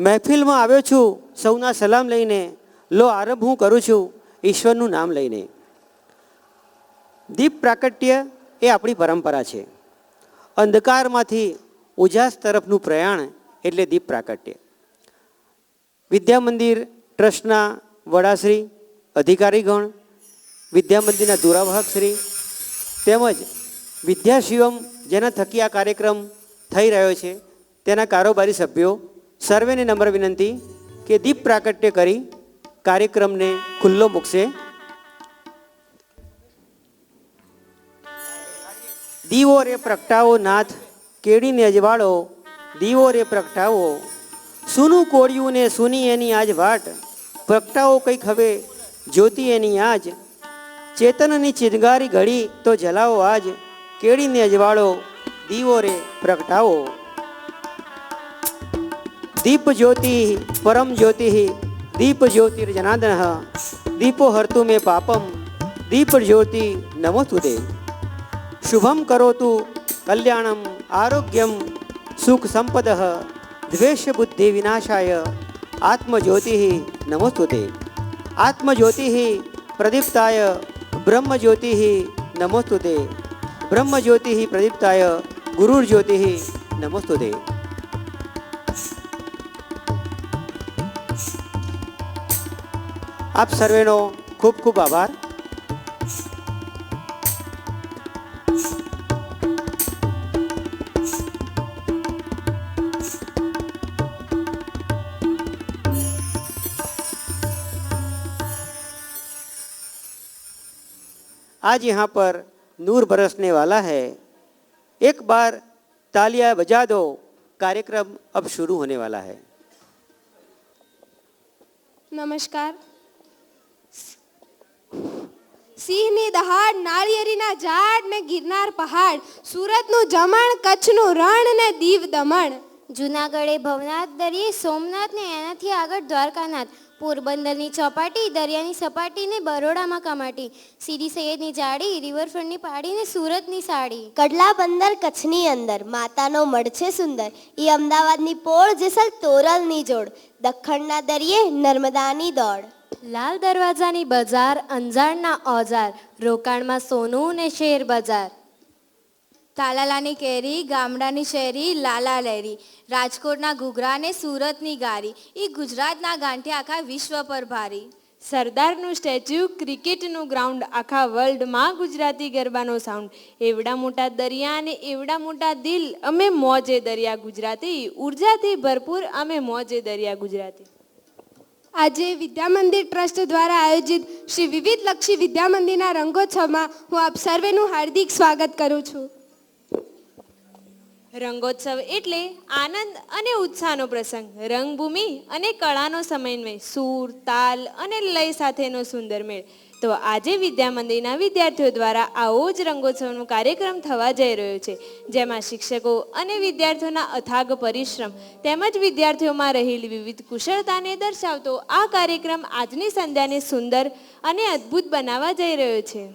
મહેફિલમાં આવ્યો છું સૌના સલામ લઈને, લો આરંભ હું કરું છું ઈશ્વરનું નામ લઈને. દીપ પ્રાકટ્ય એ આપણી પરંપરા છે. અંધકારમાંથી ઉજાસ તરફનું પ્રયાણ એટલે દીપ પ્રાકટ્ય. વિદ્યા મંદિર ટ્રસ્ટના વડાશ્રી, અધિકારીગણ, વિદ્યા મંદિરના દુરાવાહકશ્રી તેમજ વિદ્યાશિવમ જેના થકી આ કાર્યક્રમ થઈ રહ્યો છે તેના કારોબારી સભ્યો સર્વેને નમ્ર વિનંતી કે દીપ પ્રાકટ્ય કરી કાર્યક્રમને ખુલ્લો મૂકશે. દીવો રે પ્રગટાવો નાથ કેળીને અજવાળો, દીવો રે પ્રગટાવો સૂનું કોળિયું ને સૂની એની આજ વાટ, પ્રગટાવો કંઈક હવે જ્યોતિ એની આજ, ચેતનની ચિનગારી ઘડી તો જલાવો આજ, કેળીને અજવાળો દીવો રે પ્રગટાવો. દીપ જ્યોતિ પરમ જ્યોતિ દીપ જ્યોતિર્જનાર્દન દીપો હર્તુ મે પાપમ દીપ જ્યોતિ નમોસ્તુતે. શુભમ કરોતુ કલ્યાણમ આરોગ્યમ સુખ સંપદ દ્વેષ બુદ્ધિ વિનાશાય આત્મજ્યોતિ નમોસ્તુતે. આત્મજ્યોતિ પ્રદીપ્તાય બ્રહ્મજ્યોતિ નમોસ્તુતે. બ્રહ્મજ્યોતિ પ્રદીપ્તાય ગુરુર્જ્યોતિ નમોસ્તુતે. આપ સર્વેનો ખૂબ ખૂબ આભાર. आज यहाँ पर नूर बरसने वाला है, एक बार तालियां बजा दो, कार्यक्रम अब शुरू होने वाला है. નમસ્કાર. સિંહની દહાડ, નાળિયેરીના ઝાડ ને ગિરનાર પહાડ, સુરતનું જમણ, કચ્છનું રણ ને દીવ દમણ, જુનાગઢે ભવનાથ દરિયે સોમનાથ ને એનાથી આગળ દ્વારકાનાથ, પોરબંદરની ચોપાટી, દરિયાની સપાટી ને બરોડામાં કમાટી, સીદી સૈયદની જાડી, રિવરફ્રન્ટની પાડી ને સુરતની સાડી, કડલા બંદર કચ્છની અંદર, માતાનો મઢ છે સુંદર, એ અમદાવાદની પોળ, જેસલ તોરલની જોડ, દખણના દરિયે નર્મદાની દોડ, લાલ દરવાજાની બજાર, અંજારના ઓજાર, રોકાણમાં સોનું ને શેર બજાર, તાલાલાની કેરી, ગામડાની શેરી, લાલા લેરી, રાજકોટના ઘૂઘરા ને સુરતની ગારી, એ ગુજરાતના ગાંઠિયા આખા વિશ્વ પર ભારી, સરદારનું સ્ટેચ્યુ, ક્રિકેટનું ગ્રાઉન્ડ, આખા વર્લ્ડમાં ગુજરાતી ગરબાનો સાઉન્ડ, એવડા મોટા દરિયા અને એવડા મોટા દિલ, અમે મોજે દરિયા ગુજરાતી, ઉર્જાથી ભરપૂર અમે મોજે દરિયા ગુજરાતી. આજે વિદ્યા મંદિર ટ્રસ્ટ દ્વારા આયોજિત શ્રી વિવિધલક્ષી વિદ્યા મંદિરના રંગોત્સવમાં હું આપ સર્વેનું હાર્દિક સ્વાગત કરું છું. રંગોત્સવ એટલે આનંદ અને ઉત્સાહનો પ્રસંગ, રંગભૂમિ અને કળાનો સમન્વય, સૂર, તાલ અને લય સાથેનો સુંદર મેળ. તો આજે વિદ્યા મંદિરના વિદ્યાર્થીઓ દ્વારા આવો જ રંગોત્સવનો કાર્યક્રમ થવા જઈ રહ્યો છે, જેમાં શિક્ષકો અને વિદ્યાર્થીઓના અથાગ પરિશ્રમ તેમજ વિદ્યાર્થીઓમાં રહેલી વિવિધ કુશળતાને દર્શાવતો આ કાર્યક્રમ આજની સંધ્યાને સુંદર અને અદ્ભુત બનાવવા જઈ રહ્યો છે.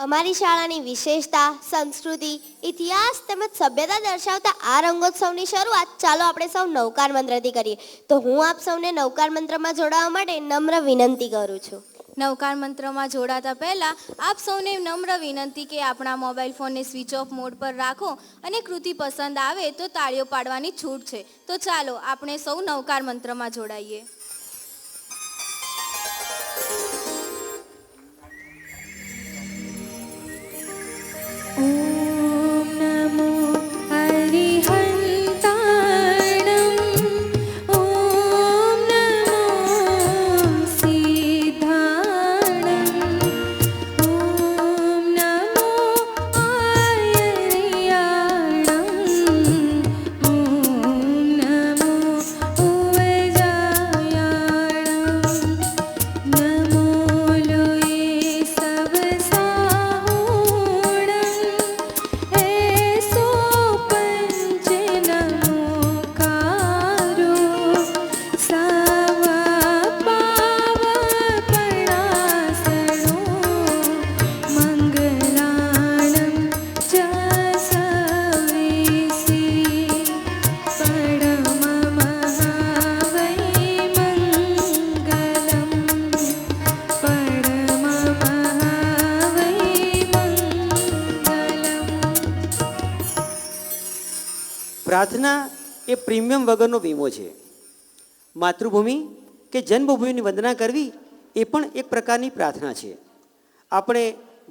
અમારી શાળાની વિશેષતા, સંસ્કૃતિ, ઇતિહાસ તેમજ સભ્યતા દર્શાવતા આ રંગોત્સવની શરૂઆત ચાલો આપણે સૌ નવકાર મંત્રથી કરીએ. તો હું આપ સૌને નવકાર મંત્રમાં જોડાવા માટે નમ્ર વિનંતી કરું છું. નવકાર મંત્રમાં જોડાતા પહેલા આપ સૌને નમ્ર વિનંતી કે આપણા મોબાઈલ ફોનને સ્વિચ ઓફ મોડ પર રાખો અને કૃતિ પસંદ આવે તો તાળીઓ પાડવાની છૂટ છે. તો ચાલો આપણે સૌ નવકાર મંત્રમાં જોડાઈએ. ઓમ નમો પ્રાર્થના એ પ્રીમિયમ વગરનો વીમો છે. માતૃભૂમિ કે જન્મભૂમિની વંદના કરવી એ પણ એક પ્રકારની પ્રાર્થના છે. આપણે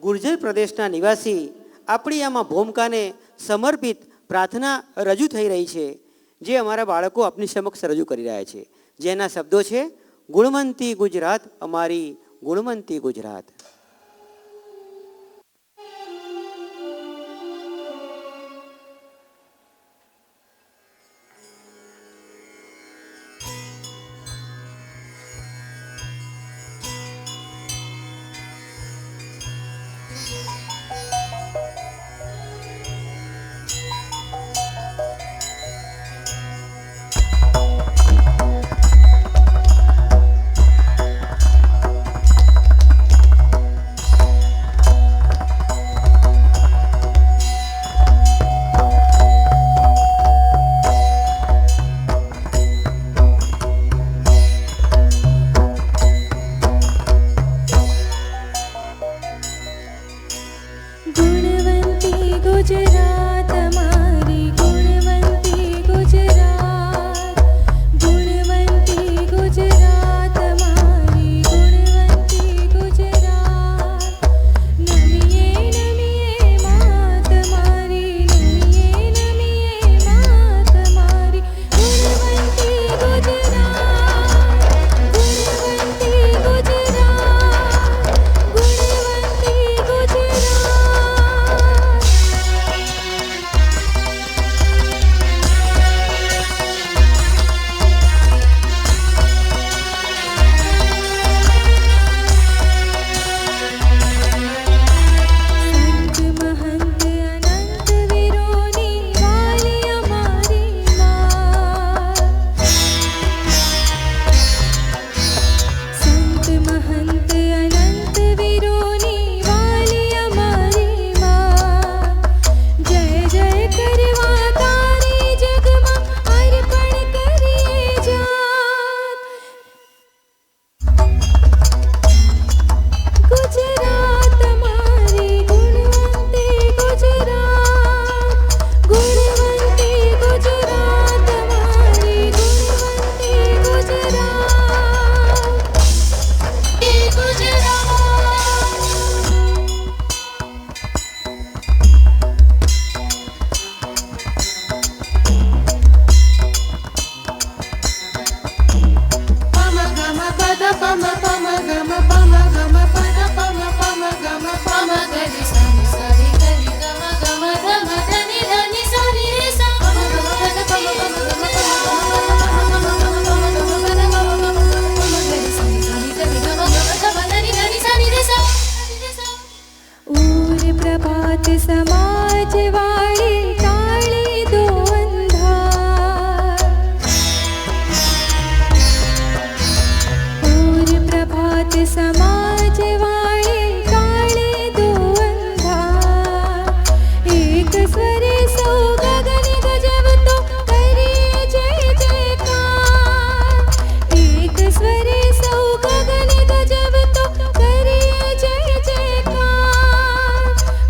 ગુર્જર પ્રદેશના નિવાસી આપણી આમાં ભૂમિકાને સમર્પિત પ્રાર્થના રજૂ થઈ રહી છે, જે અમારા બાળકો આપની સમક્ષ રજૂ કરી રહ્યા છે, જેના શબ્દો છે ગુણવંતી ગુજરાત અમારી ગુણવંતી ગુજરાત.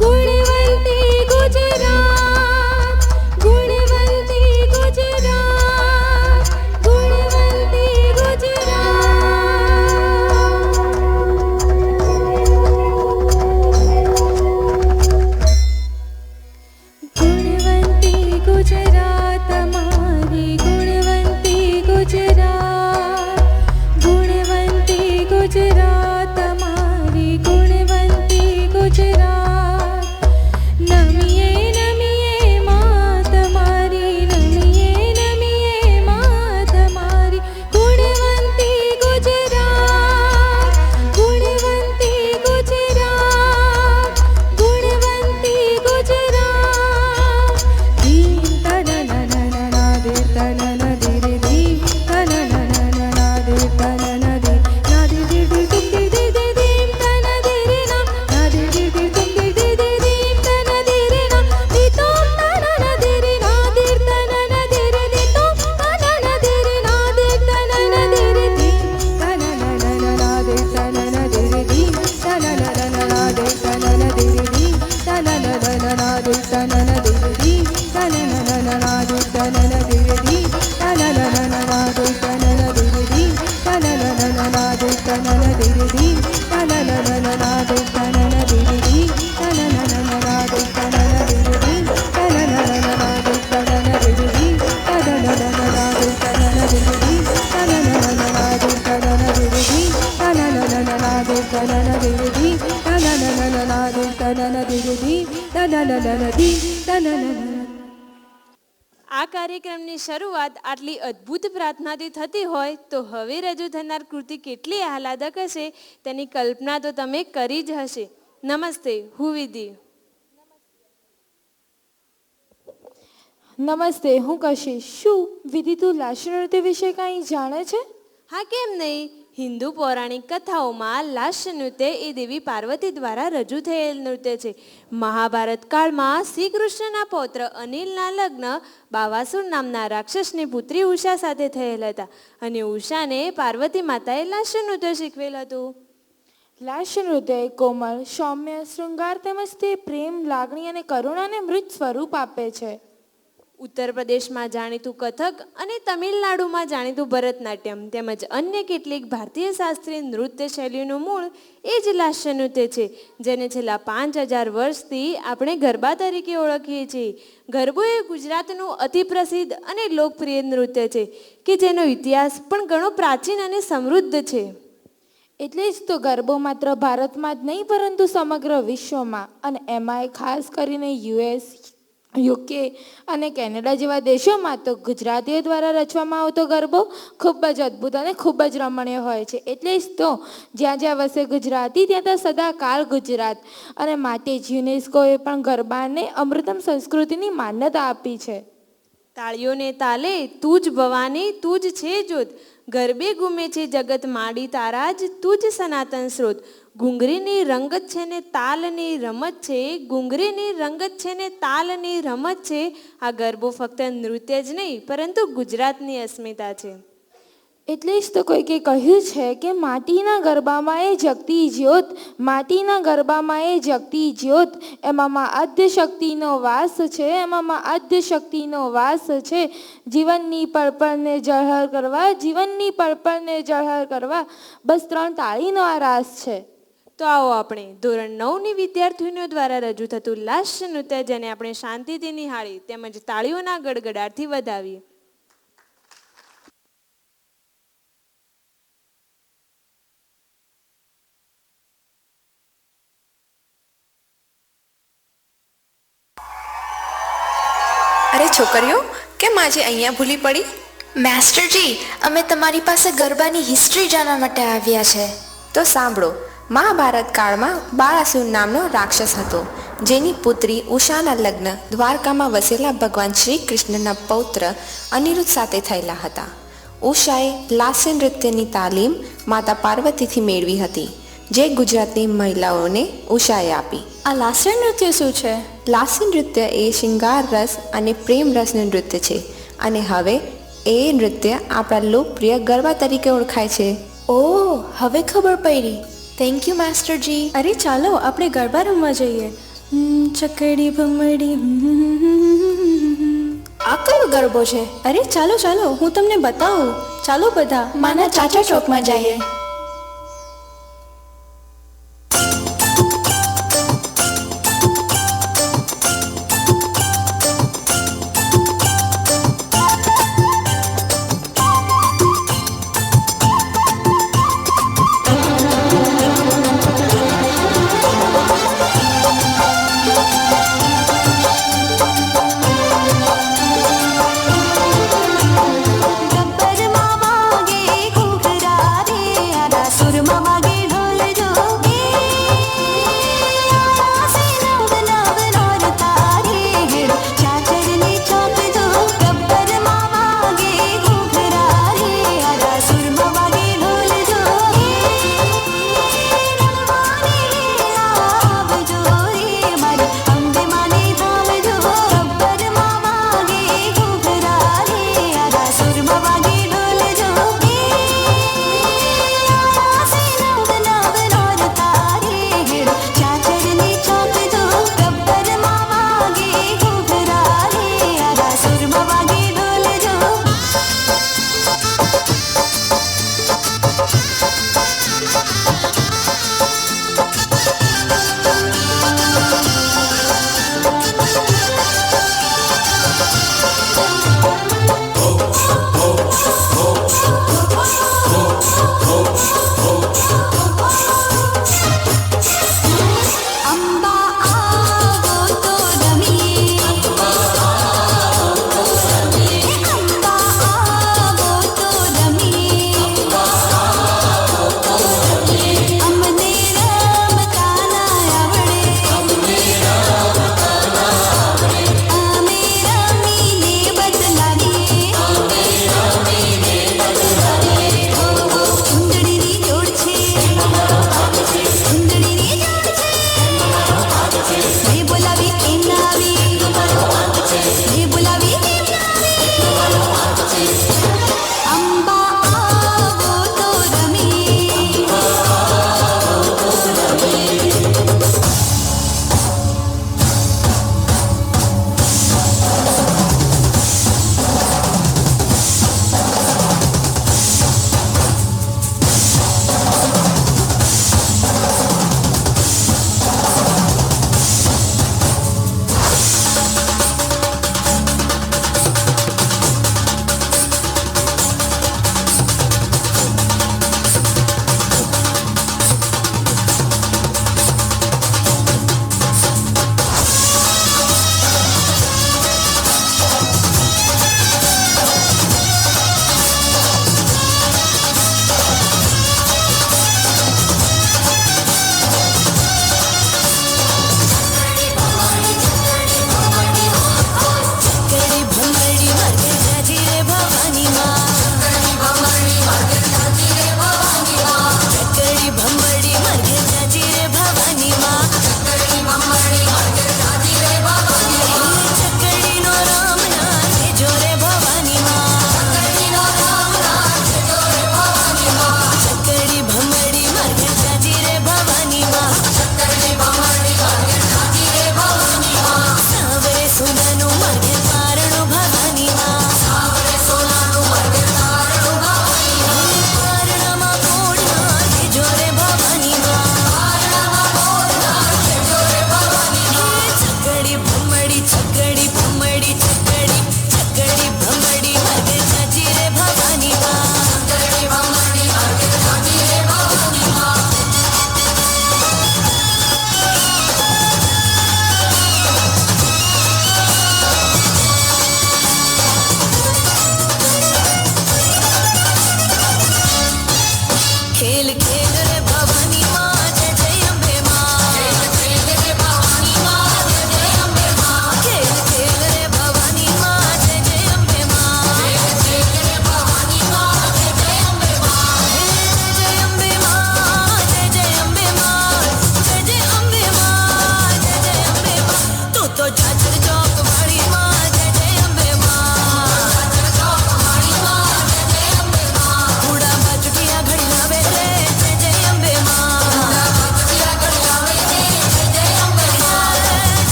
गुणवंती આ કાર્યક્રમની શરૂઆત આટલી અદ્ભુત પ્રાર્થનાથી થતી હોય તો હવે રજૂ થનાર કૃતિ કેટલી આહલાદક હશે તેની કલ્પના તો તમે કરી જ હશે. નમસ્તે, હું વિધિ. નમસ્તે, હું કશિશ. શું વિધિ તું લાસ્ય નૃત્ય વિશે કાંઈ જાણે છે? હા, કેમ નહીં. હિન્દુ પૌરાણિક કથાઓમાં લાસ્ય નૃત્ય એ દેવી પાર્વતી દ્વારા રજૂ થયેલ નૃત્ય છે. મહાભારત કાળમાં શ્રી કૃષ્ણના પૌત્ર અનિલના લગ્ન બાવાસુર નામના રાક્ષસની પુત્રી ઉષા સાથે થયેલ હતા અને ઉષાને પાર્વતી માતાએ લાસ્ય નૃત્ય શીખવેલ હતું. લાસ્ય નૃત્ય એ કોમળ, સૌમ્ય, શૃંગાર તેમજ તે પ્રેમ, લાગણી અને કરુણાને મૃત સ્વરૂપ આપે છે. ઉત્તર પ્રદેશમાં જાણીતું કથક અને તમિલનાડુમાં જાણીતું ભરતનાટ્યમ તેમજ અન્ય કેટલીક ભારતીય શાસ્ત્રીય નૃત્ય શૈલીઓનું મૂળ એ જ લાસ્ય નૃત્ય છે, જેને છેલ્લા 5000 વર્ષથી આપણે ગરબા તરીકે ઓળખીએ છીએ. ગરબો એ ગુજરાતનું અતિ પ્રસિદ્ધ અને લોકપ્રિય નૃત્ય છે કે જેનો ઇતિહાસ પણ ઘણો પ્રાચીન અને સમૃદ્ધ છે. એટલે જ તો ગરબો માત્ર ભારતમાં જ નહીં પરંતુ સમગ્ર વિશ્વમાં અને એમાંય ખાસ કરીને યુએસ, યુકે અને કેનેડા જેવા દેશોમાં તો ગુજરાતીઓ દ્વારા રચવામાં આવતો ગરબો ખૂબ જ અદ્ભુત અને ખૂબ જ રમણીય હોય છે. એટલે જ તો જ્યાં જ્યાં વસે ગુજરાતી ત્યાં ત્યાં સદાકાળ ગુજરાત અને માટે જ યુનેસ્કોએ પણ ગરબાને અમૃતમ સંસ્કૃતિની માન્યતા આપી છે. તાળીઓને તાલે તું જ ભવાની તું જ છે જ્યોત, ગરબે ઘૂમે છે જગત માંડી તારા જ તું જ સનાતન સ્રોત. ઘૂંઘરીની રંગત છે ને તાલની રમત છે, ઘૂંઘરીની રંગત છે ને તાલની રમત છે. આ ગરબો ફક્ત નૃત્ય જ નહીં પરંતુ ગુજરાતની અસ્મિતા છે. એટલે જ તો કોઈકે કહ્યું છે કે માટીના ગરબામાં એ જગતી જ્યોત, માટીના ગરબામાં એ જગતી જ્યોત, એમાં આદ્ય શક્તિનો વાસ છે, એમાં આદ્ય શક્તિનો વાસ છે. જીવનની પળપળને ઝળહળ કરવા, જીવનની પળપળને ઝળહળ કરવા બસ 3 તાળીનો આ રાસ છે. તો આવો આપણે ધોરણ 9ની વિદ્યાર્થીઓ દ્વારા રજૂ થતું લાસ્ય નૃત્ય જેને આપણે શાંતિથી નિહાળી તેમજ તાળીઓના ગડગડાટથી વધાવીએ. અરે છોકરીઓ, કેમ આજે અહીંયા ભૂલી પડી? માસ્ટરજી, અમે તમારી પાસે ગરબાની હિસ્ટ્રી જાણવા માટે આવ્યા છે. તો સાંભળો. મહાભારત કાળમાં બાળાસુર નામનો રાક્ષસ હતો, જેની પુત્રી ઉષાના લગ્ન દ્વારકામાં વસેલા ભગવાન શ્રી કૃષ્ણના પૌત્ર અનિરુદ્ધ સાથે થયેલા હતા. ઉષાએ લાસ્ય નૃત્યની તાલીમ માતા પાર્વતીથી મેળવી હતી, જે ગુજરાતની મહિલાઓને ઉષાએ આપી. આ લાસ્ય નૃત્ય શું છે? લાસ્ય નૃત્ય એ શૃંગાર રસ અને પ્રેમ રસનું નૃત્ય છે અને હવે એ નૃત્ય આપણા લોકપ્રિય ગરબા તરીકે ઓળખાય છે. ઓહ, હવે ખબર પડી. થેન્ક યુ માસ્ટરજી. અરે ચાલો આપણે ગરબા રમવા જઈએ. ચકડી ભમડી. આ કયો ગરબો છે? અરે ચાલો ચાલો હું તમને બતાવું. ચાલો બધા માના ચાચા ચોકમાં જઈએ. ગબ્બર મામા ગે ઘૂઘરા રે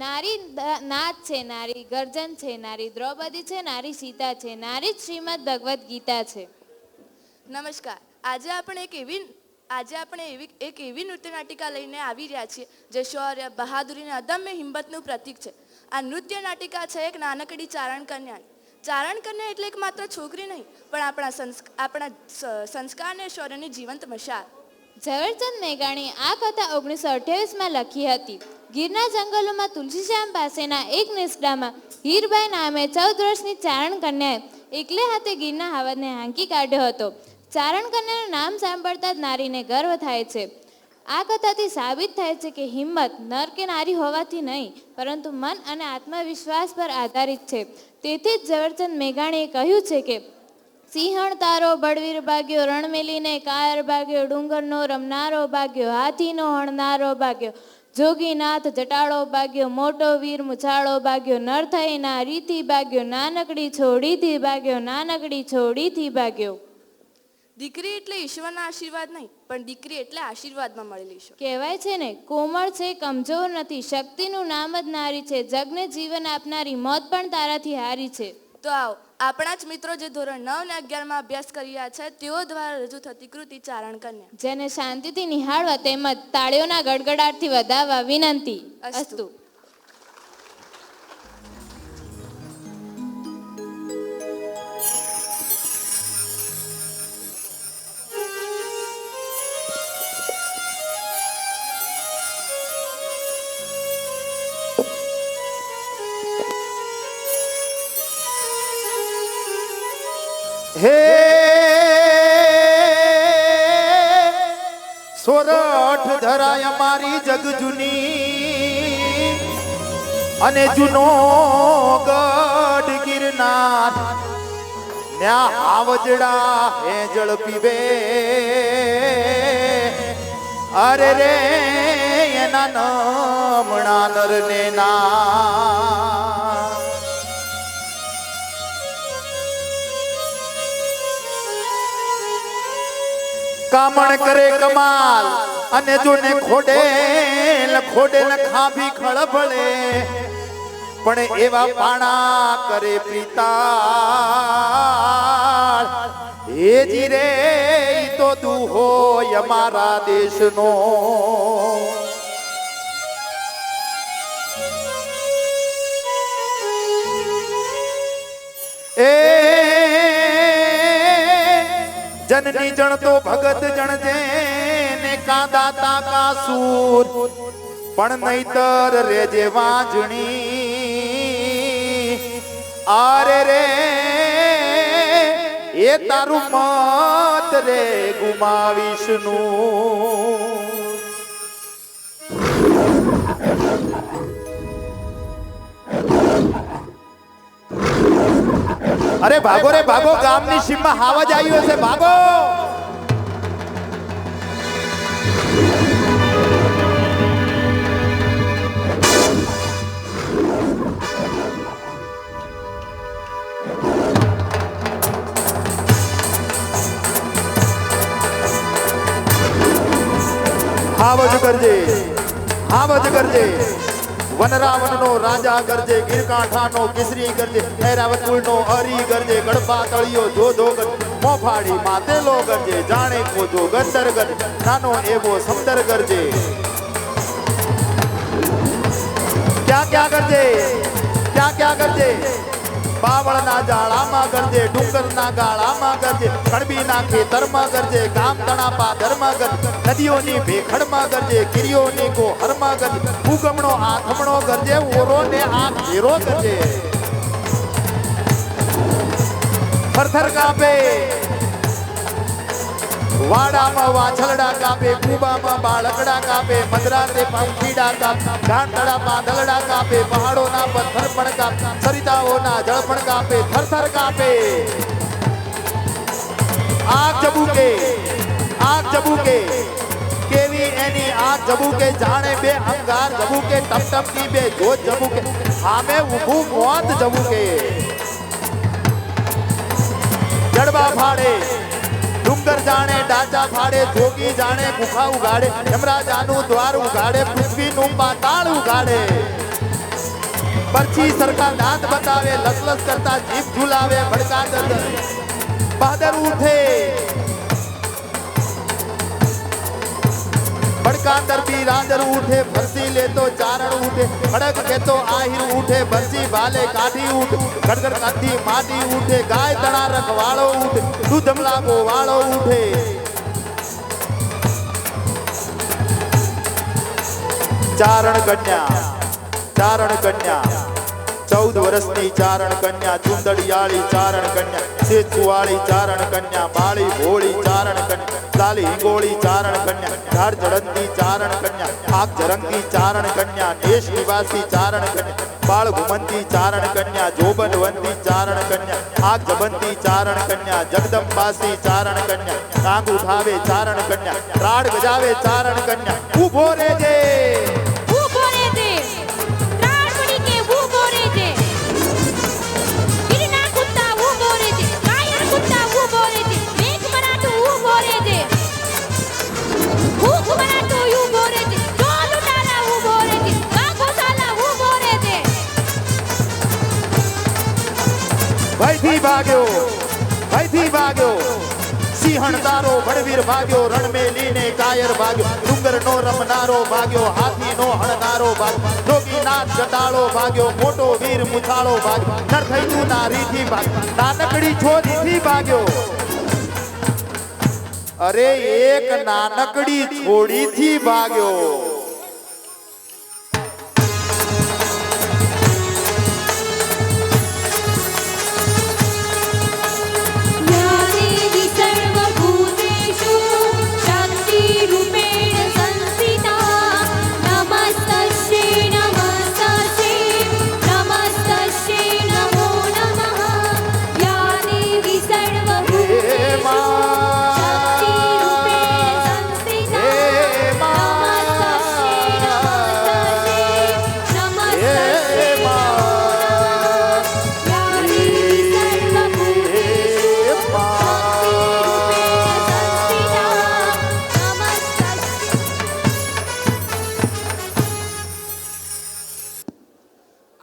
નારી નાથ છે, નારી ગર્જન છે, નારી દ્રૌપદી છે, નારી સીતા છે, નારી જ શ્રીમદ ભગવદ્ ગીતા છે. નમસ્કાર. આજે આપણે એક એવી નૃત્ય નાટિકા લઈને આવી રહ્યા છીએ જે શૌર્ય, બહાદુરી અને અદમ્ય હિંમતનું પ્રતીક છે. આ નૃત્ય નાટિકા છે એક નાનકડી ચારણ કન્યાની. ચારણ કન્યા એટલે એક માત્ર છોકરી નહીં, પણ આપણા સંસ્કાર અને શૌર્યની જીવંત મશાલ. ઝવેરચંદ મેઘાણીએ આ કથા 1928માં લખી હતી. ગીરના જંગલોમાં તુલસીશ્યામ પાસેના એક નેસડામાં હીરબાઈ નામે 14 વર્ષની ચારણ કન્યાએ એકલે હાથે ગીરના હાવજને હાંકી કાઢ્યો હતો. ચારણ કન્યાનું નામ સાંભળતા જ નારીને ગર્વ થાય છે. આ કથાથી સાબિત થાય છે કે હિંમત નર કે નારી હોવાથી નહીં, પરંતુ મન અને આત્મવિશ્વાસ પર આધારિત છે. તેથી જ ઝવેરચંદ મેઘાણીએ કહ્યું છે કે સિંહણ તારો બળવીર ભાગ્યો, રણ મેલીને કાયર ભાગ્યો, ડુંગરનો રમનારો ભાગ્યો, હાથીનો હણનારો ભાગ્યો, જોગીનાથ જટાળો ભાગ્યો, મોટો વીર મુછાળો ભાગ્યો, નર થઈ નારીથી ભાગ્યો, નાનકડી છોડીથી ભાગ્યો, નાનકડી છોડીથી ભાગ્યો. દીકરી એટલે ઈશ્વરના આશીર્વાદ નહીં, પણ દીકરી એટલે આશીર્વાદમાં મળેલી ઈશ્વર. કહેવાય છે ને, કોમળ છે, કમજોર નથી, શક્તિનું નામ જ નારી છે, જગને જીવન આપનારી, મોત પણ તારાથી હારી છે. તો આવો આપણા જ મિત્રો જે ધોરણ 9 અને 11માં અભ્યાસ કરી રહ્યા છે તેઓ દ્વારા રજૂ થતી કૃતિ ચારણ કન્યા, જેને શાંતિથી નિહાળવા તેમજ તાળીઓના ગડગડાટથી વધાવવા વિનંતી. અસ્તુ. હે સોરઠ ધરાય મારી જગ જૂની અને જૂનો ગઢ ગિરનાર, ન્યા આવજડા હે જળ પીવે, અરે રે એના નમણા નરને ના. કામણ કરે કમાલ અને જોને ખોડેલ ખાભી ખળભળે, પણ એવા પાણા કરે પ્રીતાળ, એ જીરે તો દુહો અમારા દેશનો. એ જનની જણ તો ભગત જણજે ને કાદાતા કાસુર, પણ નહીતર રેજે વાંજણી, આરે રે એ તારું મત રે ગુમાવીશનું. અરે ભાગો રે ભાગો, ગામની સીમમાં હાવજ આવ્યો છે, ભાગો. હાવજ કરજે, હાવજ કરજે, વનરાવનનો રાજા ગરજે, ગીરકાંઠાનો કેસરી ગરજે, ઐરાવત કુળનો હરી ગરજે, ગડબા તળિયો જોધો ગરજે, મોફાડી માતેલો ગરજે, જાણે કોજો ગંદર ગરજે, નાનો એવો સમદર ગરજે. ક્યાં ક્યાં ગરજે, ક્યાં ક્યાં ગરજે, બાવળના જાળામાં ગરજે, ડુંગરના ગાળામાં ગરજે, કણબીના ખેતરમાં ગરજે, ગામ તણા પાદરમાં ગરજે, નદીઓની ભેખડમાં ગરજે, ગિરિયોની ગોહરમાં ગરજે, ઉગમણો આથમણો ગરજે, ઓરોને આ ઘેરો ગરજે. થરથર કાપે વાડામાં વાછલડા કાપે, કુબામાં બાળકડા કાપે, મદરાતે પંખીડા કાપે, ઘાટડા પાંદલડા કાપે, પહાડોના પથ્થર પણ કાપે, સરિતાઓના જળ પણ કાપે, થરથર કાપે. આગ જબુકે, આગ જબુકે, કેવી એની આગ જબુકે, જાણે બે અંગાર જબુકે, ટમટમની બે જોત જબુકે, સામે ઊભું મોત જબુકે. જડબા ફાડે, ડુંગર જાણે ડાચા ફાડે, જોગી જાણે ગુફા ઉગાડે, યમરાજાનું દ્વાર ઉગાડે, પૃથ્વીનું પાતાળ ઉગાડે. બરછી સરખા દાંત બતાવે, લસલસ કરતા જીભ ઝુલાવે, ભડકા દર બહાદર ઉઠે, ભડકા દરબી રાંદર ઉઠે, ફરસી લેતો ચારણ ઉઠે, ખડક કેતો આહિર ઉઠે, બરસી ભાલે કાઢી ઉઠે, ગડગડ કાંધી માટી ઉઠે, ગાય તણા રખવાળો ઉઠે, દૂધમલા ગોવાળો ઉઠે. ચારણ કન્યા, ચારણ કન્યા, 14 વર્ષની ચારણ કન્યા, ચુંદડિયાળી ચારણ કન્યા, સેતુવાળી ચારણ કન્યા, બાળી ભોળી ચારણ કન્યા, લાલી હિંગોળી ચારણ કન્યા, ઝાડ જડંતી ચારણ કન્યા, આગ જરંગી ચારણ કન્યા, દેશ નિવાસી ચારણ કન્યા, બાળ ઘુમંતી ચારણ કન્યા, જોબનવંતી ચારણ કન્યા, આગ જબંતી ચારણ કન્યા, જગદંબાસી ચારણ કન્યા, આગ ઉઠાવે ચારણ કન્યા, રાડ ગજાવે ચારણ કન્યા. ઊભો રહેજે, ઊભો રહેજે, રાડ પડી કે ઊભો રહેજે, ગિરના કુત્તા ઊભો રહેજે, કાયર કુત્તા ઊભો રહેજે, મેઘ મરાઠું ઊભો રહેજે, ભૂખ મરાઠું ઊભો રહેજે, ઢોલ ઉટારા ઊભો રહેજે, વાઘોશાલા ઊભો રહેજે. ભયથી ભાગ્યો, ભયથી ભાગ્યો, સિંહણ તારો ભડવીર ભાગ્યો, રણમેલીને કાયર ભાગ્યો, ડુંગર નો રમનારો ભાગ્યો, હાથી નો હણનારો ભાગ્યો, જોગીનાથ જટાળો ભાગ્યો, મોટો વીર મુછાળો ભાગ્યો, નરથૈયું નારીથી ભાગ્યો, નાનકડી છોરીથી ભાગ્યો. અરે એક નાનકડી છોડીથી ભાગ્યો.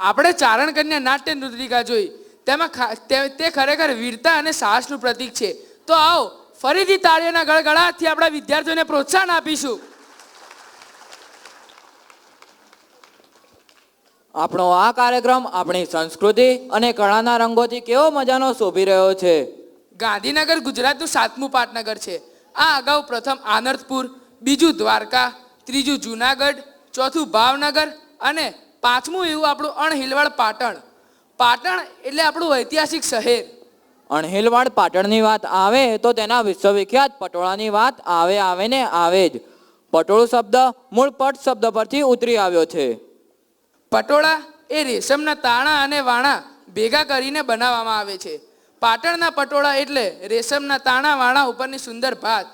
આપણે ચારણ કન્યા નાટ્ય નૃતિકા જોઈ, તેમાં તે ખરેખર વીરતા અને સાહસનું પ્રતીક છે. તો આવો ફરીથી તાળીઓના ગળગળાટથી આપણા વિદ્યાર્થીઓને પ્રોત્સાહન આપીશું. આપણો આ કાર્યક્રમ આપણી સંસ્કૃતિ અને કળાના રંગોથી કેવો મજાનો શોભી રહ્યો છે. ગાંધીનગર ગુજરાતનું 7મું પાટનગર છે. આ અગાઉ પ્રથમ આનંદપુર, બીજું દ્વારકા, ત્રીજું જૂનાગઢ, ચોથું ભાવનગર અને 5મું એવું આપણું અણહિલવાડ પાટણ. પાટણ એટલે આપણું ઐતિહાસિક શહેર. અણહિલવાડ પાટણની વાત આવે તો તેના વિશ્વવિખ્યાત પટોળાની વાત આવે ને આવે જ. પટોળું શબ્દ મૂળ પટ શબ્દ પરથી ઉતરી આવ્યો છે. પટોળા એ રેશમના તાણા અને વાણા ભેગા કરીને બનાવવામાં આવે છે. પાટણના પટોળા એટલે રેશમના તાણા વાણા ઉપરની સુંદર ભાત.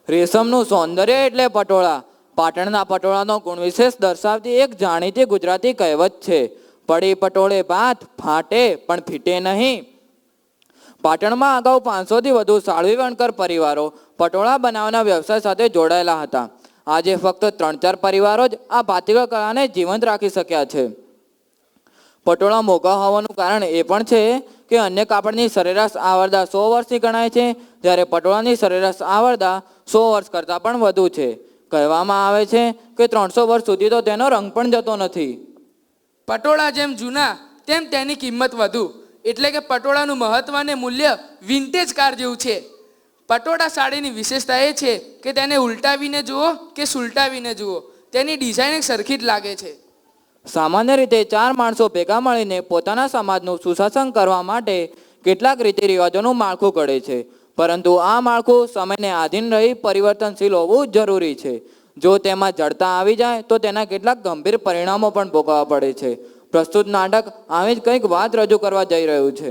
રેશમનું સૌંદર્ય એટલે પટોળા. પાટણના પટોળાનો ગુણ વિશેષ દર્શાવતી એક જાણીતી ગુજરાતી કહેવત છે, પડી પટોળે ભાત ફાટે પણ ફીટે નહીં. પાટણમાં અગાઉ 500થી વધુ સાળવી વણકર પરિવારો પટોળા બનાવવાના વ્યવસાય સાથે જોડાયેલા હતા. આજે ફક્ત 3-4 પરિવારો જ આ ભાતીગળ કળાને જીવંત રાખી શક્યા છે. પટોળા મોંઘા હોવાનું કારણ એ પણ છે કે અન્ય કાપડની સરેરાશ આવરદા 100 વર્ષની ગણાય છે, જ્યારે પટોળાની સરેરાશ આવરદા 100 વર્ષ કરતાં પણ વધુ છે. કહેવામાં આવે છે કે 300 વર્ષ સુધી તો તેનો રંગ પણ જતો નથી. પટોળા જેમ જૂના તેમ તેની કિંમત વધુ, એટલે કે પટોળાનું મહત્વ અને મૂલ્ય વિન્ટેજ કાર જેવું છે. પટોળા સાડીની વિશેષતા એ છે કે તેને ઉલટાવીને જુઓ કે સુલટાવીને જુઓ, તેની ડિઝાઇન એક સરખી જ લાગે છે. સામાન્ય રીતે 4 માણસો ભેગા મળીને પોતાના સમાજનું સુશાસન કરવા માટે કેટલાક રીતિ રિવાજોનું માળખું ઘડે છે, પરંતુ આ માળખું સમયને આધીન રહી પરિવર્તનશીલ હોવું જરૂરી છે. જો તેમાં જડતા આવી જાય તો તેના કેટલાક ગંભીર પરિણામો પણ ભોગવવા પડે છે. પ્રસ્તુત નાટક આવી જ કંઈક વાત રજૂ કરવા જઈ રહ્યું છે.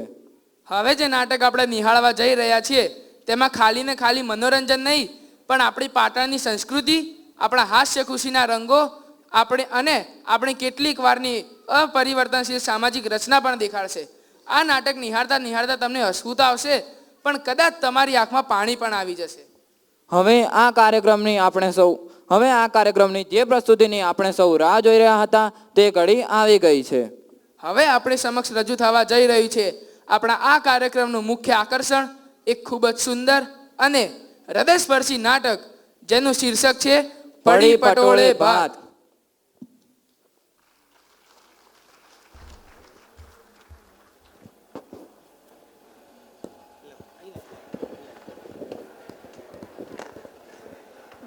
હવે જે નાટક આપણે નિહાળવા જઈ રહ્યા છીએ તેમાં ખાલી ને ખાલી મનોરંજન નહીં, પણ આપણી પાટણની સંસ્કૃતિ, આપણા હાસ્ય ખુશીના રંગો આપણી કેટલીક વારની અપરિવર્તનશીલ સામાજિક રચના પણ દેખાડશે. આ નાટક નિહાળતા નિહાળતા તમને હસવું તો આવશે, પણ કદાચ તમારી આંખમાં પાણી પણ આવી જશે. હવે આ કાર્યક્રમની જે પ્રસ્તુતિની આપણે સૌ રાહ જોઈ રહ્યા હતા તે ઘડી આવી ગઈ છે. હવે આપણે સમક્ષ રજૂ થવા જઈ રહ્યું છે આપણા આ કાર્યક્રમનું મુખ્ય આકર્ષણ, એક ખૂબ જ સુંદર અને હૃદયસ્પર્શી નાટક જેનું શીર્ષક છે પડી પટોળે ભાત.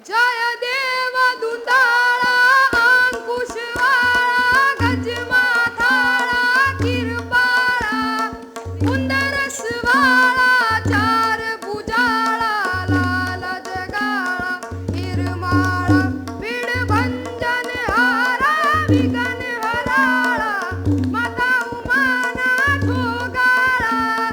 જય દેવ દુંદાળા અંકુશ વાળા ગજમાં થાળા કિરપાળા ઉંદરસ વાળા ચાર ભુજાળા લાલ જગાળા હિરમાળા ભીડ ભંજન હારા વિઘન હરાળા માતા ઉમાના ઠોગાળા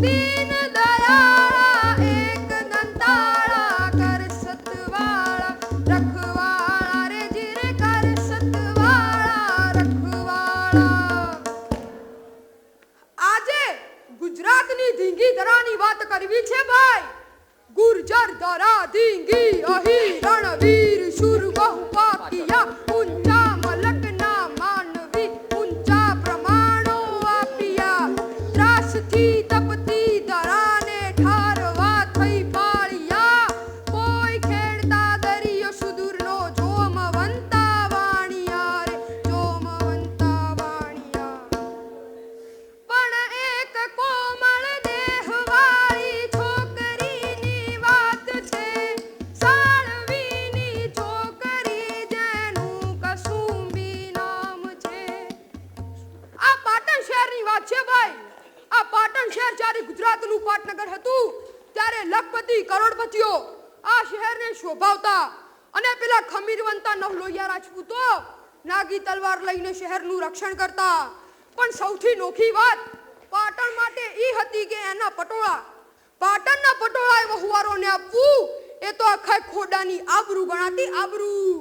દીન દયાળા એક દંતાળા કર સતવાળા રખવાળા રે જીરે કર સતવાળા રખવાળા. આજે ગુજરાતની ધીંગી ધરાની વાત કરવી છે ભાઈ. ગુર્જર ધરા ધીંગી અહી રણવીર શુર બહુ પાપિયા ઊંચા મલકના માનવી ઊંચા પ્રમાણો આપ્યા. ત્રાસથી તપતી ધરાને ઠારવા થઈ પાળિયા. કોઈ ખેડતા દરિયો સુદૂરનો જોમવંતા વાણિયા રે જોમવંતા વાણિયા. પણ એક કોમળ દેહવાળી છોકરીની વાત છે. સાળવીની છોકરી જેનું કસુંબી નામ છે. આ પાટણ શહેરની વાત છે ભાઈ. આ પાટણ શહેર જ્યારે ગુજરાતનું પાટનગર હતું ત્યારે લખપતિ કરોડપતિઓ આ શહેરને શોભાવતા અને પેલા ખમીરવંતા નવલોહિયા રાજપૂતો નાગી તલવાર લઈને શહેરનું રક્ષણ કરતા. પણ સૌથી નોખી વાત પાટણ માટે ઈ હતી કે એના પટોળા, પાટણના પટોળાએ વહુવારોને આપવું એ તો આખા ખોડાની આબરૂ ગણાતી આબરૂ.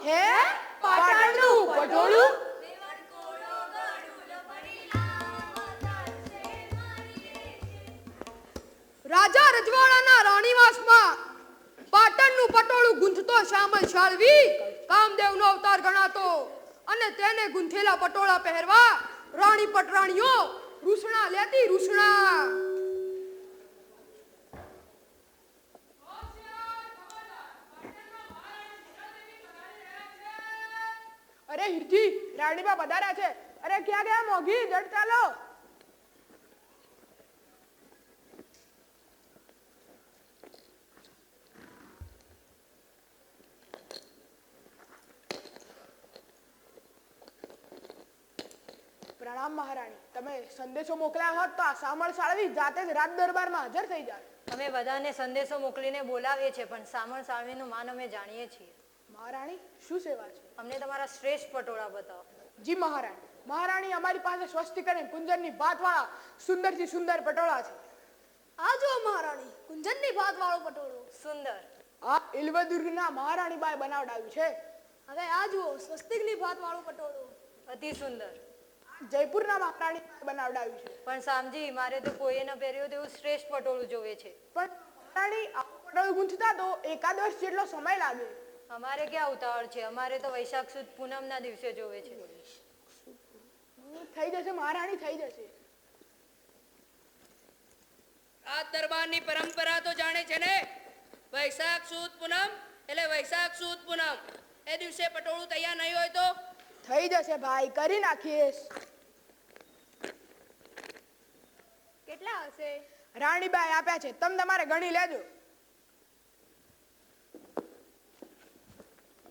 હે પાટણનું પટોળું. રાજા રજવાડાના રાણીવાસમાં પાટણનું પટોળું ગૂંથતો શામલ શાળવી કામદેવનો અવતાર ગણાતો અને તેને ગૂંથેલા પટોળા પહેરવા રાણી પટરાણીઓ રૂસણા લેતી રૂસણા. અરે હિરજી રાણીબા પધાર્યા છે. અરે ક્યાં ગયા મોગી, જડ ચાલો. પ્રણામ મહારાણી. તમે સંદેશો મોકલ્યા હોત તો આ સામળ સાળવી જાતે જ રાજ દરબારમાં હાજર થઈ જાય. અમે બધાને સંદેશો મોકલીને બોલાવીએ છીએ પણ સામળ સાળવીનું માન અમે જાણીએ છીએ. મહારાણી શું સેવા છે? અમને તમારા શ્રેષ્ઠ પટોળા બતાવો. જી મહારાણી. મહારાણી અમારી પાસે સ્વસ્તિક અને કુંજનની ભાતવાળા સુંદરથી સુંદર પટોળા છે. આ જો મહારાણી કુંજનની ભાતવાળો પટોળો સુંદર. આ ઇલવદુર્ગના મહારાણી બાએ બનાવડાવ્યું છે. હવે આ જુઓ સ્વસ્તિકની ભાતવાળો પટોળો અતિ સુંદર. જયપુરના મહારાણી બનાવડાવ્યું છે. પણ સામજી મારે તો કોઈએ ન પહેર્યું તેવું શ્રેષ્ઠ પટોળું જોવે છે. પણ મહારાણી આ પટોળું ગૂંથતા તો એકાદ વર્ષ જેટલો સમય લાગે. અમારે ક્યાં ઉતાવળ છે, અમારે તો વૈશાખ સુદ પૂનમના દિવસે જોવે છે. થઈ જશે મહારાણી, થઈ જશે. આ દરબારની પરંપરા તો જાણે છે ને. વૈશાખ સુદ પૂનમ એટલે વૈશાખ સુદ પૂનમ એ દિવસે પટોળું તૈયાર નહીં હોય તો થઈ જશે ભાઈ, કરી નાખીશ. કેટલા હશે? રાણીબાઈ આપ્યા છે, તમે તમારે ગણી લેજો.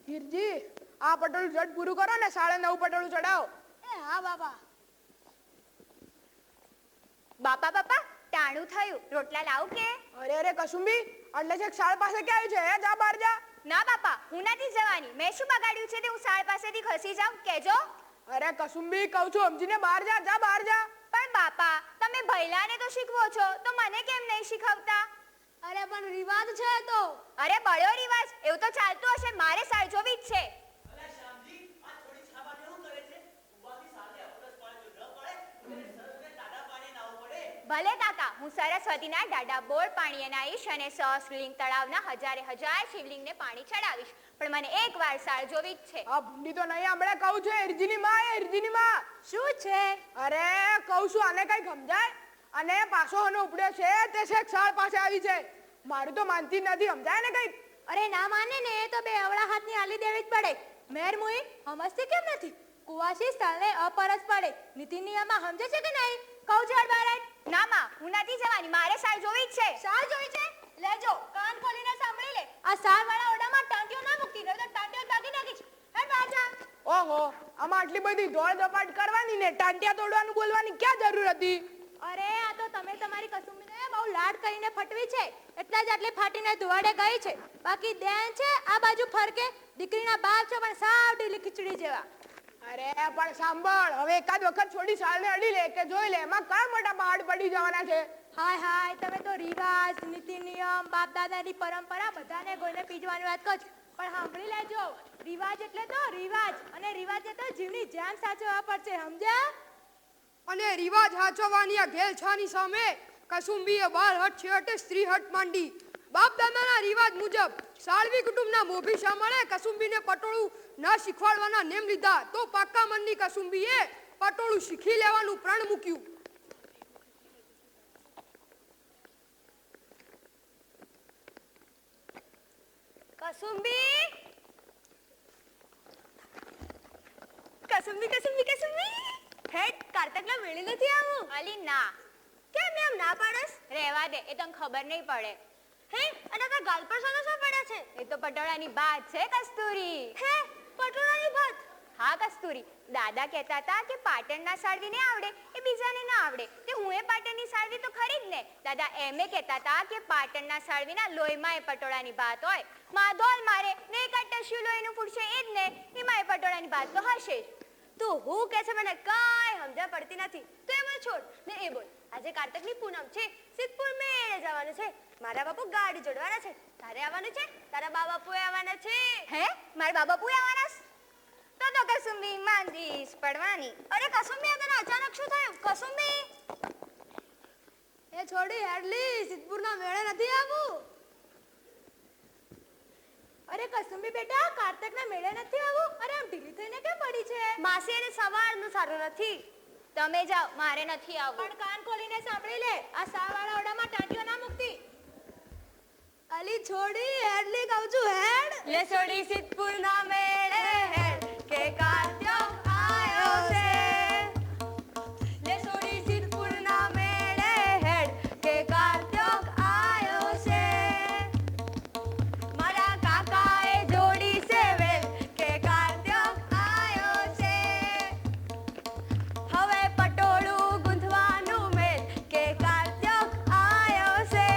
હીરજી, આ પટોળું ઝટ પૂરું કરો ને 9.5 પટોળું ચડાવો. હા બાપા. બાપા બાપા ટાણું થયું, રોટલા લાવું કે? અરે કસુંબી, એટલે છે શાળ પાસે ક્યાં છે? હે, જા બહાર જા. ના બાપા, હું નથી જવાની. મેં શું બગાડ્યું છે તે હું શાળ પાસેથી ખસી જાઉં? કહેજો. અરે કસુંબી, કહું છું સમજીને બહાર જા. જા બહાર જા. પણ બાપા, તમે ભૈલાને તો શીખવો છો, તો મને કેમ નહીં શીખવતા? અરે પણ રિવાજ છે તો. અરે બળ્યો રિવાજ, એવું તો ચાલતું હશે. મારે શાળ જોવી જ છે. ભલે કાકા, હું સરસ્વતીના દાડા બોર પાણીએ નાહીશ અને સહસ્ત્રીલિંગ તળાવના હજાર શિવલિંગને પાણી ચડાવીશ, પણ મને એકવાર શાળ જોવી જ છે. આ ભૂંડી તો નહીં હમણે કહું છું. હિરજીની માં, હિરજીની માં. શું છે? અરે કહું છું, આને કઈ સમજાય? અને પાછો આનો ઉપડ્યો છે તે શેખ શાળ પાસે આવી છે. મારું તો માનતી નથી, સમજાય ને કઈ? અરે ના માને ને તો બે અવળા હાથની આલી દેવી જ પડે. મેર મુઈ સમજતી કેમ નથી? કુવાસી સ્થળને અપરસ પડે. નીતિ નિયમમાં સમજે છે કે નહીં? કહું છું બાર. ના માં, હું નથી જવાની. મારે શાળ જોવી જ છે. શાળ જોઈ છે? લેજો, કાન ખોલીને સાંભળી લે. આ શાળ વાળા ઓરડામાં ટાંટીઓ ના મૂકતી, નહીં તો ટાંટીઓ ભાગી નાખીશ. હે બહાર જા. ઓહો, આમાં આટલી બધી દોડ દપાટ કરવાની ને ટાંટિયા તોડવાનું બોલવાની ક્યાં જરૂર હતી? અરે આ તો તમે તમારી કસુંબીને બહુ લાડ કરીને ફટવી છે, એટલે જ આટલી ફાટીને ધુવાડે ગઈ છે. બાકી દેન છે આ બાજુ ફરકે, દીકરીના બાપ છે પણ સાવ ઢીલી ખીચડી જેવા. અરે પણ સાંભળ, હવે એકાદ વખત છોડી શાળને અડી લે કે જોઈ લે, એમાં કયા મોટા પહાડ પડી જવાના છે? હાય હાય, તમે તો રિવાજ, નીતિ નિયમ, બાપ દાદાની પરંપરા બધાને ગોઈને પીજવાની વાત કરો છો. પણ સાંભળી લેજો, રિવાજ એટલે તો રિવાજ, અને રિવાજ એટલે જીવની જાન સાચવવા પડશે, સમજ્યા? અને રિવાજ સાચવવાની આ ઘેલછાની સામે કસુંબીએ બાળ હટ છેવટે સ્ત્રી હટ માંડી. બાપ દાદાના રિવાજ મુજબ સાળવી કુટુંબના મોભી સાંભળે કસુંબીને પટોળું ના શીખવાડવાના નેમ લીધા, તો પાક્કા મનની કસુંબીએ પટોળું શીખી લેવાનું પ્રણ મૂક્યું. કસુંબી, કસુંબી, કસુંબી, કસુંબી. હેડ, કારતકના મેળે નથી આવું. અલી ના. કેમ એમ ના પાડસ? રહેવા દે, એ તને ખબર નહીં પડે. હે, અને તારા ગાલ પર શું પડ્યા છે? એ તો પટોળાની ભાત છે કસ્તુરી. હે, પટોળાની ભાત? હા કસ્તુરી, દાદા કહેતા હતા કે પાટણના સાડવી ને આવડે એ બીજાને ના આવડે, તે હું એ પાટણની સાડવી તો ખરી જ ને. દાદા એમે કહેતા હતા કે પાટણના સાડવીના લોહીમાં એ પટોળાની ભાત હોય. માધોલ મારે ને એક ટસ્યુ લોહીનું ફૂટશે એ જ ને, એમાં એ પટોળાની ભાત તો હશે જ. તો હું કે છે મને કાંઈ સમજા પડતી નથી. તો એ મને છોડ ને એ બોલ, આજે કારતકની પૂનમ છે, સિદ્ધપુર મેળે જવાનું છે. મારા બાપુ ગાડી જોડવાના છે. તારે આવવાનું છે? તારા બા બાપુએ આવવાના છે. હે, મારા બા બાપુએ આવવાના? તો કસુંબી માંદીશ પડવાની. અરે કસુંબી, તને અચાનક શું થયું? કસુંબી, એ છોડી હેડલી, સિદ્ધપુરના મેળે નથી આવું. અરે કસુંબી બેટા, કારતકના મેળે નથી આવું? અરે આમ ઢીલી થઈને કેમ પડી છે? માસી, એને સવારનું સારું નથી. તમે જાઓ, મારે નથી આવવું. પણ કાન ખોલીને સાંભળી લે, આ સાવાળા ઓરડામાં ટાંટીઓ ના મૂકતી. અલી છોડી હેડલી, કહું છું હેડ. લે છોડી સિદ્ધપુરના મેળે હેડ કે કાત્યો આયો છે. લે છોડી સિદ્ધપુરના મેળે હેડ કે કાત્યો આયો છે. મારા કાકાએ જોડી છે વેલ કે કાત્યો આયો છે. હવે પટોળું ગુંથવાનું મેલ કે કાત્યો આયો છે.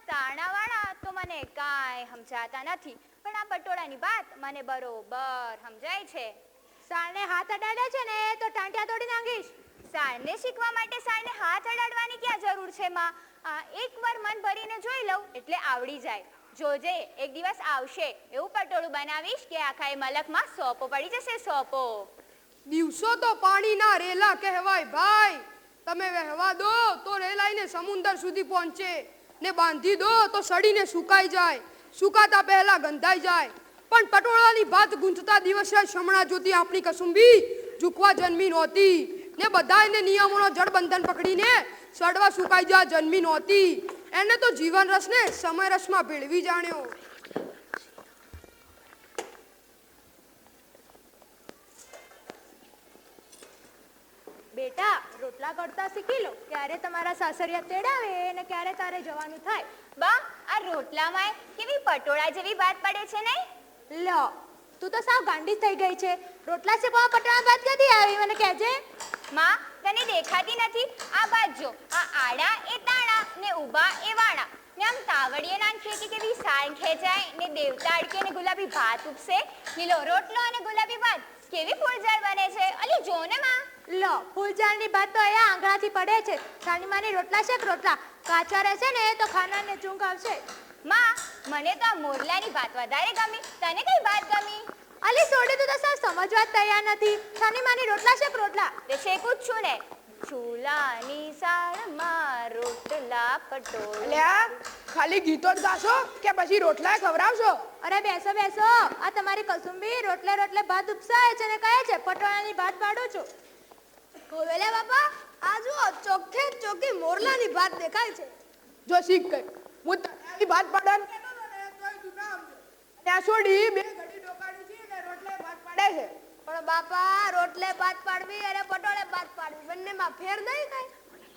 તાણાવાળા તો મને કાંઈ સમજાતા નથી, પણ આ પટોળાની વાત મને બરોબર સમજાય છે. સાળને હાથ અડાડ્યા છે ને તો ટાંટિયા તોડી નાખીશ. સાળને શીખવા માટે સાળને હાથ અડાડવાની ક્યાં જરૂર છે માં? એકવાર મન ભરીને જોઈ લઉં એટલે આવડી જાય. જોજે, એક દિવસ આવશે એવું પટોળું બનાવીશ કે આખા એ મલકમાં સોપો પડી જશે, સોપો. દિવસો તો પાણીના રેલા કહેવાય ભાઈ. તમે વહેવા દો તો રેલાઈને સમુદ્ર સુધી પહોંચે, ને બાંધી દો તો સડીને સુકાઈ જાય, સુકાતા પહેલા ગંધાઈ જાય. પણ પટોળાની ભાત ગૂંથતા દિવસે શમણા જોતી આપણી કસુંબી ઝૂકવા જન્મી નહોતી ને બધાને નિયમોનો જળબંધન પકડીને સડવા સુકાઈ જા જન્મી નહોતી. એને તો જીવન રસને સમય રસમાં ભેળવી જાણ્યો. બેટા રોટલા કરતા શીખી લો, ક્યારે તમારા સાસરિયા તેડાવે ને ક્યારે તારે જવાનું થાય. બા આ રોટલામાં કેવી પટોળા જેવી વાત પડે છે નહીં? લો તું તો સાવ ગાંડી થઈ ગઈ છે. રોટલા શેકવા પટોળા વાત ક્યાંથી આવી મને કહેજે. માં તને દેખાતી નથી? આ બાજુ જો, આ આડા એ તાણા ને ઊભા એ વાણા ને આમ તાવડીએ નાખીએ કે કેવી સાણ ખેંચાય ને દેવતા અડકે ને ગુલાબી ભાત ઉપસે. લીલો રોટલો અને ગુલાબી ભાત કેવી ફૂલઝાડ બને છે. અલી જો ને માં. લો ફૂલઝાડની ભાત તો અહીંયા આંગળાથી પડે છે. સાની માની રોટલા શેક રોટલા. કાચા રહેશે ને તો ખાનારને ચૂંક આવશે. માં મને તો આ મોરલાની ભાત વધારે ગમી. તને કઈ ભાત ગમી? અલી સોડી તું તો સાવ સમજવા જ તૈયાર નથી. સાની માની રોટલા શેક રોટલા. તે શેકું જ છું ને. ચૂલાની સાળમાં રોટલા પટોળા. અલ્યા ખાલી ગીતો જ ગાશો કે પછી રોટલા ખવડાવશો? અરે બેસો બેસો. આ તમારી કસુંબી રોટલે રોટલે ભાત ઉપસાય છે ને કહે છે પટોળાની ભાત પાડું છું. હોવેલે બાપા આ જુઓ ચોખ્ખે ચોખ્ખી મોરલાની ભાત દેખાય છે. જો શીખ ગઈ. હું તારી ભાત પાડવાનું કહેતો હતો ને તોય તું ના સમજો. અને આ છોડી બે ઘડી ડોકાડી છે ને રોટલે ભાત પાડે છે. પણ બાપા રોટલે ભાત પાડવી અને પટોળે ભાત પાડવી બંનેમાં ફેર નહીં કઈ.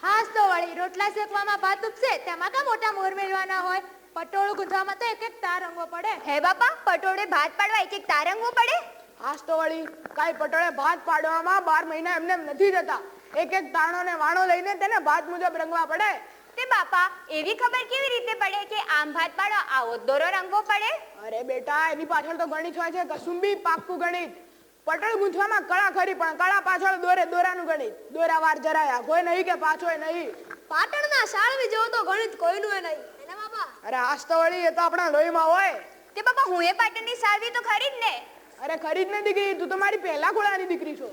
હાસ તો વળી રોટલા શેકવામાં ભાત ઉપસે તેમાં કા મોટા મોર મેળવાના હોય. પટોળું ગુંથવામાં તો એક એક તાર રંગવો પડે. હે બાપા પટોળે ભાત પાડવા એક એક તાર રંગવો પડે? હાસ તો વળી કાઈ પટોળે ભાત પાડવામાં 12 મહિના એમને નથી જતા. એક એક તાણો ને વાણો લઈને તેને ભાત મુજબ રંગવા પડે. તે બાપા એવી ખબર કેવી રીતે પડે કે આમ ભાત પાડો આવો દોરો રંગવો પડે? અરે બેટા એની પાછળ તો ગણિત હોય છે કસુંબી, પાક્કું ગણિત. પટોળ ગૂંથવામાં કળા ખરી પણ કળા પાછળ દોરાનું ગણિત. દોરા વાર જરાયા કોઈ નહીં કે પાછોય નહીં. પાટણના શાળવી જેવો તો ગણિત કોઈનું નહીં. એના બાપા અરે હાસ તો વળી એ તો આપણા લોહીમાં હોય. તે બાપા હું એ પાટણની શાળવી તો ખરી જ ને. અરે ખરી જ ને દીકરી, તું તો મારી પહેલા ખોળાની દીકરી છો.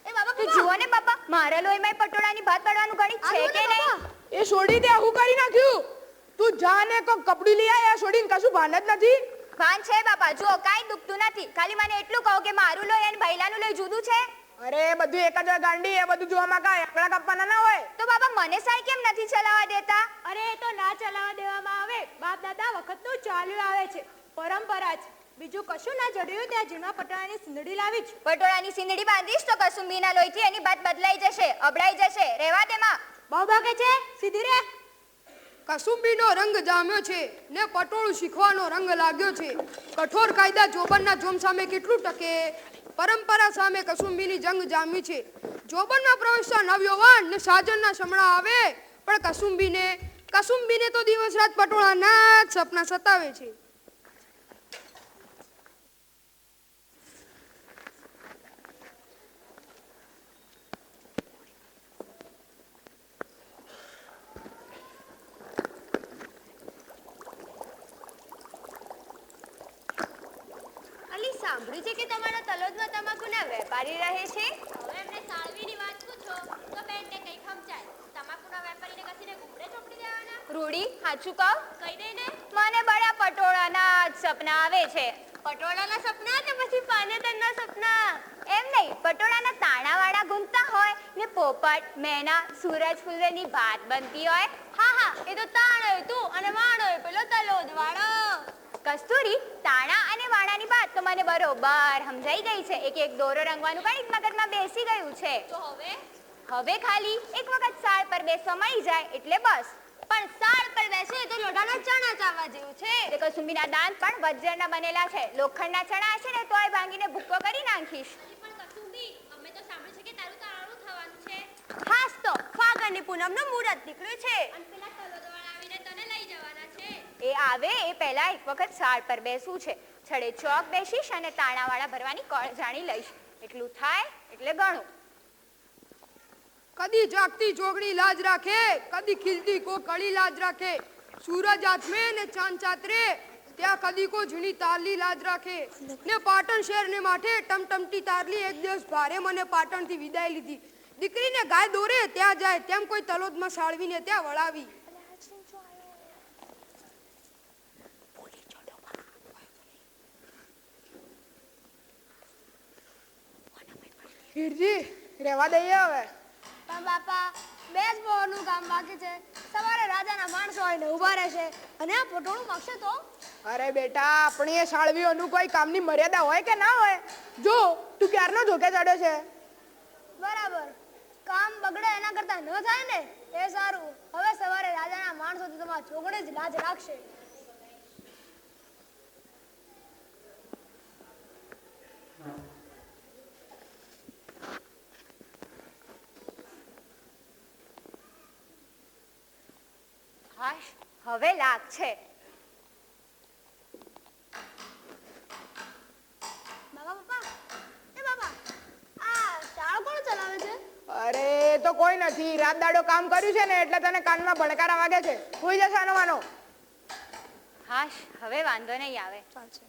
એ બાપા તું જુઓ ને બાપા મારા લોહીમાં પટોળાની ભાત પાડવાનું ગણિત છે કે નહીં? એ છોડી દે હું કરી નાખ્યું. તું જાને કો કપડી લઈ આયા છોડીને કશું ભાન જ નથી. ભાન છે બાપા. જુઓ કાઈ દુખતું નથી. ખાલી મને એટલું કહો કે મારું લોહી અને ભૈલાનું લોહી જુદું છે. અરે બધું એક જ હોય ગાંડી. એ બધું જોવામાં કાંઈ આંકડા કાપવાના ના હોય. તો બાપા મને સાય કેમ નથી ચલાવવા દેતા? અરે એ તો ના ચલાવવા દેવામાં આવે. બાપ દાદા વખતનું ચાલ્યું આવે છે. પરંપરા છે. બીજું કશું ના જડ્યું ત્યાં ઝીણા પટોળાની સિંદડી લાવી છે. પટોળાની સિંદડી બાંધીશ તો કસુંબીના લોહીથી એની ભાત બદલાઈ જશે, અબડાઈ જશે. રહેવા દેમાં. બહુ ભાગે છે સીધી રે. કસુંબીનો રંગ જામ્યો છે ને પટોળું શીખવાનો રંગ લાગ્યો છે. કઠોર કાયદા જોબનના જોમ સામે કેટલું ટકે? પરંપરા સામે કસુંબીની જંગ જામી છે. જોબનમાં પ્રવેશતા નવયૌવન ને સાજનના સમણા આવે પણ કસુંબીને તો દિવસ રાત પટોળાના જ સપના સતાવે છે. સાંભળ્યું છે કે તમારા તલોદમાં તમાકુના વેપારી રહે છે? હવે એમને સાળવીની વાત પૂછો તો બેનને કઈ સમજાય. તમાકુના વેપારીને કસીને ગુમડે ચોપડી દેવાના. રૂડી સાચું કહો. કહી દે ને. મને બડા પટોળાના જ સપના આવે છે. પટોળાના સપના કે પછી પાનેતરના સપના? એમ નહીં, પટોળાના તાણાવાળા ગુંથતા હોય ને પોપટ, મેના, સૂરજ ફૂલની ભાત બનતી હોય. હા હા એ તો તાણ હોય તું અને વાણ હોય પેલો તલોદ વાળો. કસ્તુરી તાણા અને વાણાની વાત તો મને બરોબર સમજાઈ ગઈ છે. એક એક દોરો રંગવાનું ગણિત મગજમાં બેસી ગયું છે. તો હવે ખાલી એક વખત સાળ પર બેસવા મળી જાય એટલે બસ. પણ સાળ પર બેસે તો લોઢાના ચણા ચાવવા જેવું છે. તે કસુંબીના દાંત પણ વજ્રના બનેલા છે. લોખંડના ચણા છે ને તોય ભાંગીને ભૂક્કો કરી નાખીશ. પણ કસુંબી અમે તો સાંભળ્યું છે કે તારું તાળું થવાનું છે. હાસ તો ફાગણની પૂનમનું મુહૂર્ત નીકળ્યું છે. અને પેલા તલોદવાળા આવીને તને લઈ જવાના છે. એ આવે એ પહેલા એક વખત સાળ પર બેસવું છે. છડે ચોક બેસીશ અને તાણાવાળા ભરવાની કળ જાણી લઈશ. એટલું થાય એટલે ગણું. કદી જાગતી જોગણી લાજ રાખે, કદી ખીલતી કો કળી લાજ રાખે. સૂરજ આથમે ને ચાંદ ચાતરે ત્યાં કદી કો ઝીણી તારલી લાજ રાખે. ને પાટણ શહેરને માથે ટમટમટી તારલી એક દિવસ ભારે મને પાટણથી વિદાય લીધી. દીકરીને ગાય દોરે ત્યાં જાય તેમ કોઈ તલોદમાં સાળવીને ત્યાં વળાવી. હીરજી રહેવા દઈએ હવે. પણ બાપા બે જ પહોરનું કામ બાકી છે. સવારે રાજાના માણસો આવીને ઊભા રહેશે અને આ પટોળું માગશે તો. અરે બેટા આપણી એ સાળવીઓનું કોઈ કામની મર્યાદા હોય કે ના હોય? જો તું ક્યારનો ધોકે ચડ્યો છે. બરાબર, કામ બગડે એના કરતા ન થાય ને એ સારું. હવે સવારે રાજાના માણસો તો તમારા છોકરે જ લાજ રાખશે. હાશ, હવે લાગ છે. બાબા બાપા, એ બાબા, આ શાળા કોણ ચલાવે છે? અરે એ તો કોઈ નથી, રાત દાડો કામ કર્યું છે ને એટલે તને કાનમાં ભડકારા વાગે છે. હોઈ જશે આનો વાનો. હાશ, હવે વાંધો નહીં આવે. ચાલશે.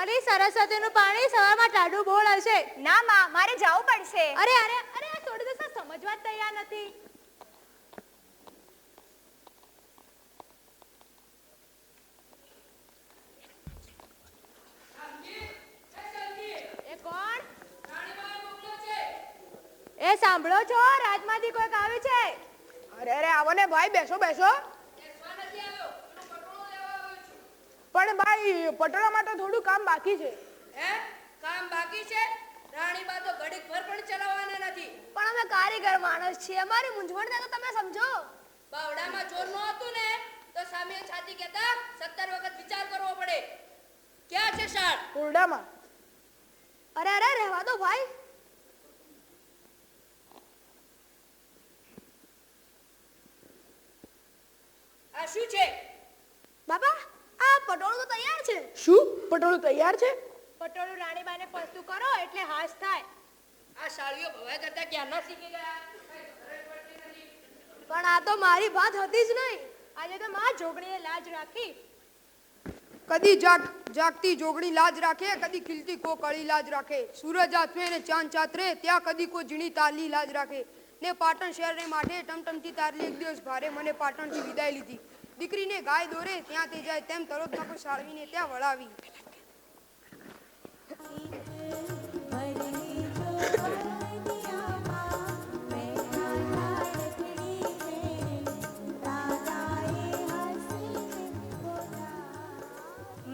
અરે સરસ્વતીનું પાણી સવારમાં ટાઢું બોળ હશે. ના માં, મારે જવું પડશે. અરે અરે અરે આ થોડી દસ સમજવા જ તૈયાર નથી. એ કોણ? એ સાંભળો છો, રાજમાંથી કોઈક આવ્યું છે. અરે અરે આવો ને ભાઈ, બેસો બેસો. પણ ભાઈ પટોળામાં તો થોડું કામ બાકી છે. હે, કામ બાકી છે? રાણીબા તો ઘડીક ભર પણ ચલાવવાના નથી. પણ અમે કારીગર માણસ છીએ, અમારી મૂંઝવણ થાય તો તમે સમજો. બાવડામાં જોર ન હતું ને તો સામે છાતી કહેતા 17 વખત વિચાર કરવો પડે. ક્યાં છે શાળ? ઓરડામાં. અરે અરે રહેવા દો ભાઈ. આ શું છે? બાબા, આ પટોળું તો તૈયાર છે. શું પટોળું તૈયાર છે? પટોળું રાણીબાને પસ્તું કરો એટલે હાશ થાય. આ શાળીઓ ભવાઈ કરતા ક્યારના શીખી ગયા? પણ આ તો મારી વાત હતી જ નહીં. આજે તો માં જોગણીએ લાજ રાખી. કદી જાગતી જોગણી લાજ રાખે, કદી ખીલતી કો કળી લાજ રાખે. સૂરજ આથમે ને ચાંદ ચાતરે, ત્યાં કદી કો ઝીણી તારલી લાજ રાખે. ને પાટણ શહેરને માટે ટમટમતી તારલી એક દિવસ ભારે મને પાટણથી વિદાય લીધી. દીકરીને ગાય દોરે ત્યાં તે જાય તેમ તરોદમાં કોઈ સાળવીને ત્યાં વળાવી.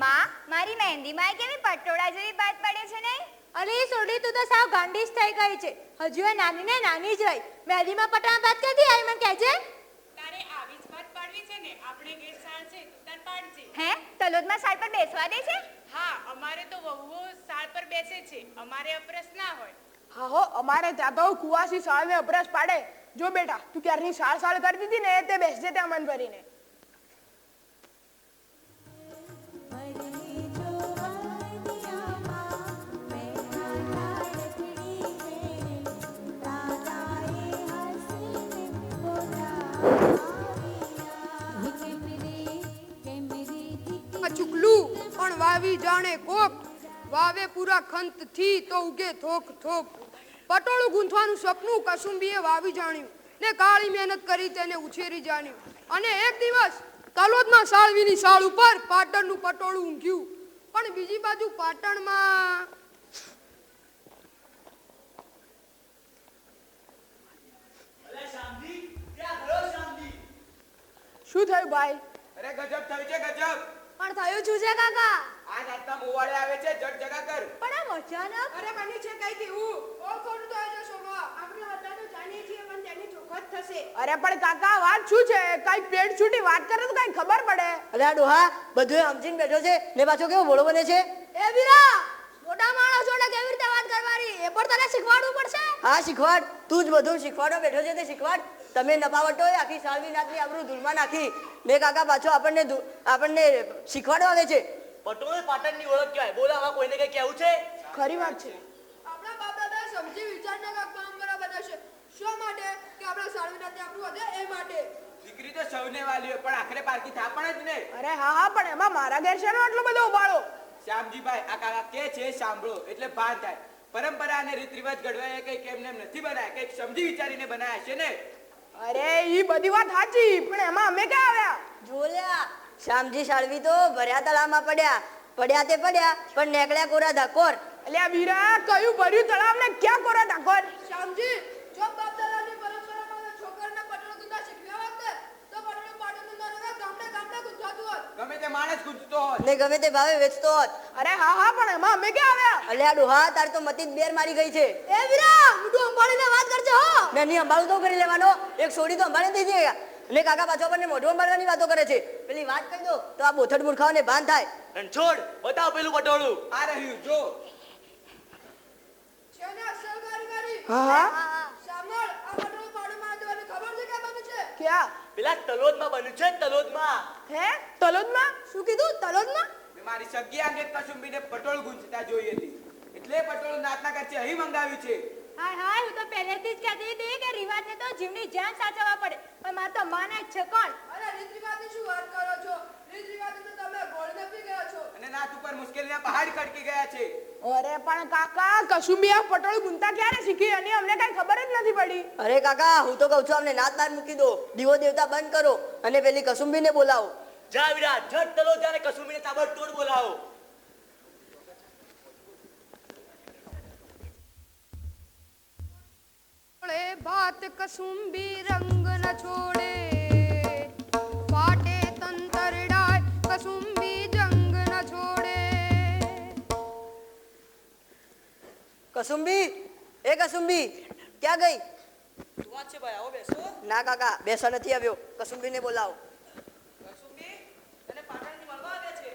માં, મારી મહેંદીમાં કેવી પટોળા જેવી બાદ પડે છે ને? અરે સોડી, તું તો સાવ ગાંડી જ થઈ ગઈ છે. હજુ એ નાની ને નાની જ રહી. મહેંદીમાં પટોળા બાદ ક્યાંથી આવી મને કહેજે. તારે આવી જ વાત પાડવી છે ને? આપણે ઘેર સાળ છે, તું તાર પાડજે. હે, તલોદમાં સાળ પર બેસવા દે છે? હા, અમારે તો વહુઓ સાળ પર બેસે છે. અમારે અપરસ ના હોય. હા હો, અમારે ત્યાં તો કુવાસી સાળને અપરસ પાડે. જો બેટા, તું ક્યારની સાળ કરતી હતી ને તે બેસજે ત્યાં મન ભરીને. ચુકલું પણ વાવી જાણે કોક, વાવે પૂરા ખંત થી તો ઉગે થોક થોક. પટોળું ગૂંથવાનું સપનું કસુંબીએ વાવી જાણ્યું ને કાળી મહેનત કરી તેને ઉછેરી જાણ્યું. અને એક દિવસ તલોદમાં સાળવીની સાળ ઉપર પાટણનું પટોળું ઊંઘ્યું. પણ બીજી બાજુ પાટણમાં શું થયું ભાઈ? અરે ગજબ થયું છે, ગજબ. પણ થયું શું છે કાકા? આ રાતના મોવાળે આવે છે, જટ જગા કર. પણ આ અચાનક. અરે બની છે કઈ કેવું? ઓ કોણ તો આજે શોભા, આપણે બધા તો જાણીએ છીએ પણ તેની ચોખત થશે. અરે પણ કાકા વાત શું છે? કઈ પેટ છૂટી વાત કરે તો કઈ ખબર પડે. અરે આ ડોહા બધું સમજીને બેઠો છે ને પાછો કેવો ભોળો બને છે. એ વીરા, મોટા માણસ જોડે કેવી રીતે વાત કરવાની એ પણ તને શીખવાડવું પડશે. હા શીખવાડ, તું જ બધું શીખવાડો બેઠો છે તે શીખવાડ. તમે નપાવટો આખી સાલવીનાથની આબરૂ ધૂળમાં નાખી ને કાકા પાછો આપણને શીખવાડવા આવે છે. પટોળે પાટણની ઓળખ કહેવાય. બોલા આમાં કોઈને કઈ કહેવું છે? ખરી વાત છે. આપણા બાપ દાદા સમજી વિચારને કાંઈક પરંપરા બનાવશે. શા માટે? કે આપણા સાળવીનાથને આપણું વધે એ માટે. દીકરી તો સૌને વાલી હોય પણ આખરે પારકી થાપણ જ ને. અરે હા પણ એમાં મારા ઘેર છે આટલો બધો ઉબાળો. શ્યામજીભાઈ આ કાકા કે છે સાંભળો એટલે ભાન થાય. પરંપરા અને રીત રિવાજ ઘડવાય કઈ કેમ નેમ નથી બનાયા, કઈક સમજી વિચારીને બનાયા છે ને. અરે ઈ બધી વાત સાચી પણ એમાં અમે ક્યાં આવ્યા? જોલ્યા શ્યામજી સાળવી તો ભર્યા તળાવમાં પડ્યા તે પડ્યા પણ નેકળ્યા કોરા ધાકોર. અલ્યા વીરા કયું ભર્યું તળાવ ને ક્યાં કોરા ધાકોર? શ્યામજી જો બાપ દાદાની પરંપરામાં છોકરાને પટોળું ગુંથતા શીખવ્યા હોત તો પટોળું પાટણનું નાના ગામડે ગામડે ગુંથાતું હોત. ગમે તે માણસ ગુંજતો હોત ને ગમે તે ભાવે વેચતો હોત. અરે હા પણ એમાં અમે ક્યાં આવ્યા? અલ્યા ડોહા તાર તો મતી બેર મારી ગઈ છે. એ વીરા મોઢું અંબાડીને વાત કરજો હો. મેં નહીં અંબાળું તો કરી લેવાનો, એક સોડી તો અંબાડી દીધી ને કાકા પાછો આપણને મોઢું અંબાડવાની વાતો કરે છે. પેલી વાત કહી દો તો આ બોથડ મૂર્ખાઓને ભાન થાય. રણછોડ બતાવ પેલું પટોળું. આ રહ્યું જો. છે ને અસલ કારીગરી. હા સાંભળ આ પટોળું પાડોમાં દેવાની ખબર છે કે બને છે? ક્યાં? પેલા તલોદમાં બન્યું છે, તલોદમાં. હે તલોદમાં? શું કીધું તલોદમાં? મેં મારી સગી આંગે કસુંબીને પટોળ ગુંજતા જોઈ હતી એટલે પટોળ નાતના ખર્ચે અહીં મંગાવ્યું છે. હાય હાય હું તો પહેલેથી જ કહેતી હતી કે રિવાજને તો જીવની જાન સાચવવા પડે પણ મારે તો માને જ છે કોણ? અરે રીત રિવાજની શું વાત કરો છો? રીત રિવાજ તો તમે ગોળને પી ગયા છો. અને નાત ઉપર મુશ્કેલીના પહાડ ખડકી ગયા છે. અરે પણ કાકા કસુંબી આ પટોળું ગુંથતા ક્યારે શીખી અને અમને કઈ ખબર જ નથી પડી. અરે કાકા હું તો કહું છું અમને નાત બાર મૂકી દો, દીવો દેવતા બંધ કરો અને પેલી કસુંબીને બોલાવો. જા વીરા ઝટ તલોદ જાને કસુંબીને તાબડતોડ બોલાવો. बात कसुंबी रंग न छोड़े फाटे तंतर डाय कसुंबी जंग न छोड़े. કસુંબી એ કસુંબી ક્યાં ગઈ? વાત છે ભાઈ, આવો બેસો. ના કાકા બેસવા નથી આવ્યો, કસુંબીને બોલાવો. કસુંબી તને પાટણથી મળવા આવ્યા છે.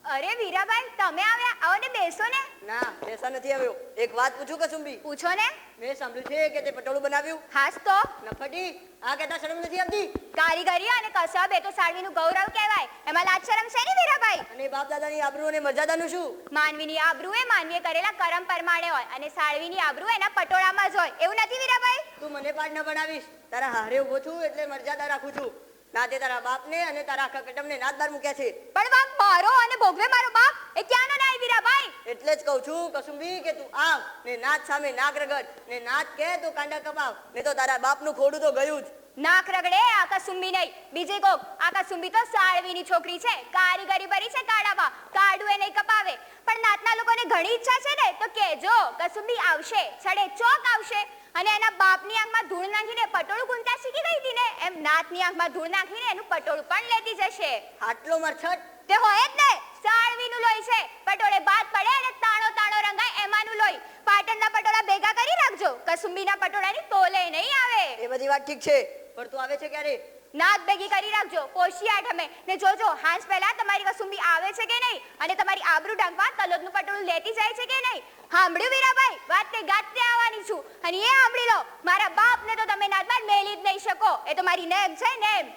અરે વીરાભાઈ તમે આવ્યા, આવો ને બેસો ને. ના બેસવા નથી આવ્યો, એક વાત પૂછું કસુંબી? પૂછો ને. મેં સાંભળ્યું છે કે તે પટોળું બનાવ્યું. હાસ તો નફટી આ કહેતા શરમ નથી આવતી? કારીગરી અને કસબ એ તો સાળવીનું ગૌરવ કહેવાય, એમાં લાજ શરમ છે ને વીરાભાઈ? અને બાપ દાદાની આબરૂ અને મર્યાદાનું શું? માનવીની આબરૂ એ માનવીએ કરેલા કરમ પ્રમાણે હોય અને સાળવીની આબરૂ એના પટોળામાં જ હોય, એવું નથી વીરાભાઈ? તું મને પાઠ ન ભણાવીશ, તારા હારે ઉભો છું એટલે મર્યાદા રાખું છું. નાતે તારા બાપને અને તારા આખા કુટુંબને નાત બાર મૂક્યા છે. પણ બાપ મારો અને ભોગવે મારો બાપ એ ક્યાંનો ન્યાય વીરાભાઈ? એટલે જ કહું છું કસુંબી કે તું આવ ને નાત સામે નાક રગડ ને નાત કે તો કાંડા કપાવ, ને તો તારા બાપનું ખોડું તો ગયું જ. નાક રગડે આકા સુંબી નહીં, બીજી કોક. આકા સુંબી તો સાળવીની છોકરી છે, કારીગરી ભરી છે કાડામાં, કાડું એ નહીં કપાવે. પણ નાતના લોકોને ઘણી ઈચ્છા છે ને તો કેજો, કસુંબી આવશે, છડે ચોક આવશે અને એના બાપની આંખમાં ધૂળ નાખીને પટોળું ગુંથતા શીખી ગઈ હતી ને એમ નાતની આંખમાં ધૂળ નાખીને એનું પટોળું પણ લેતી જશે. આટલો મરછટ તે હોય જ ને, સાળવીનું લોહી છે, પટોળે બાદ પડે અને તાણો તાણો રંગાય એમાંનું લોહી. પાટણના પટોળા ભેગા કરી રાખજો, કસુંબીના પટોળાની તોલે નહીં આવે. એ બધી વાત ઠીક છે પણ તું આવે છે ક્યારે? નાત ભેગી કરી રાખજો પોષી આઠમે, ને જોજો હાંસ પહેલા તમારી કસુંબી આવે છે કે નહીં અને તમારી આબરૂ ઢાંકવા તલોદનું પટોળું લેતી જાય છે કે નહીં. સાંભળ્યું વીરાભાઈ? વાતે ગાતે આવવાની છું અને એ સાંભળી લો, મારા બાપને તો તમે નાતબાર મેલી જ નહીં શકો, એ તો મારી નેમ છે નેમ.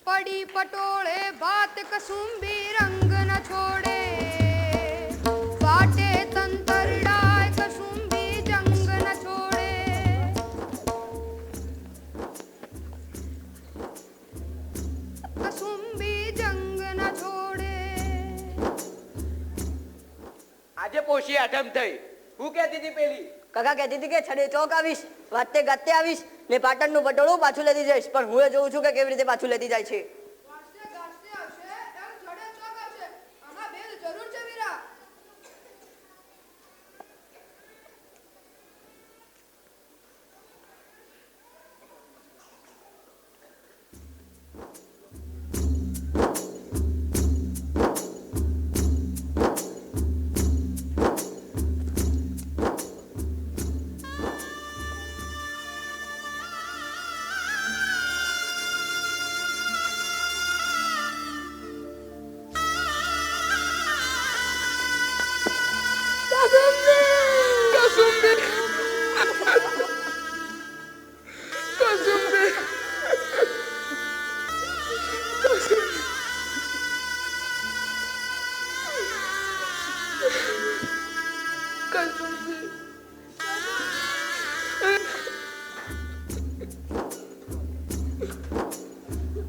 પડી પટોળે બાત કસુંબી રંગ ન છોડે ફાટે તંતર ડાય કસુંબી જંગ ન છોડે. કસુંબી જંગ ન છોડે. આજે પોષી આઠમ થઈ, હું કહેતી હતી પેલી? કાકા કહેતી હતી કે છડે ચોક આવીશ, વાતે ગાતે આવીશ ને પાટણનું પટોળું પાછું લેતી જઈશ, પણ હું એ જોઉં છું કે કેવી રીતે પાછું લેતી જાય છે.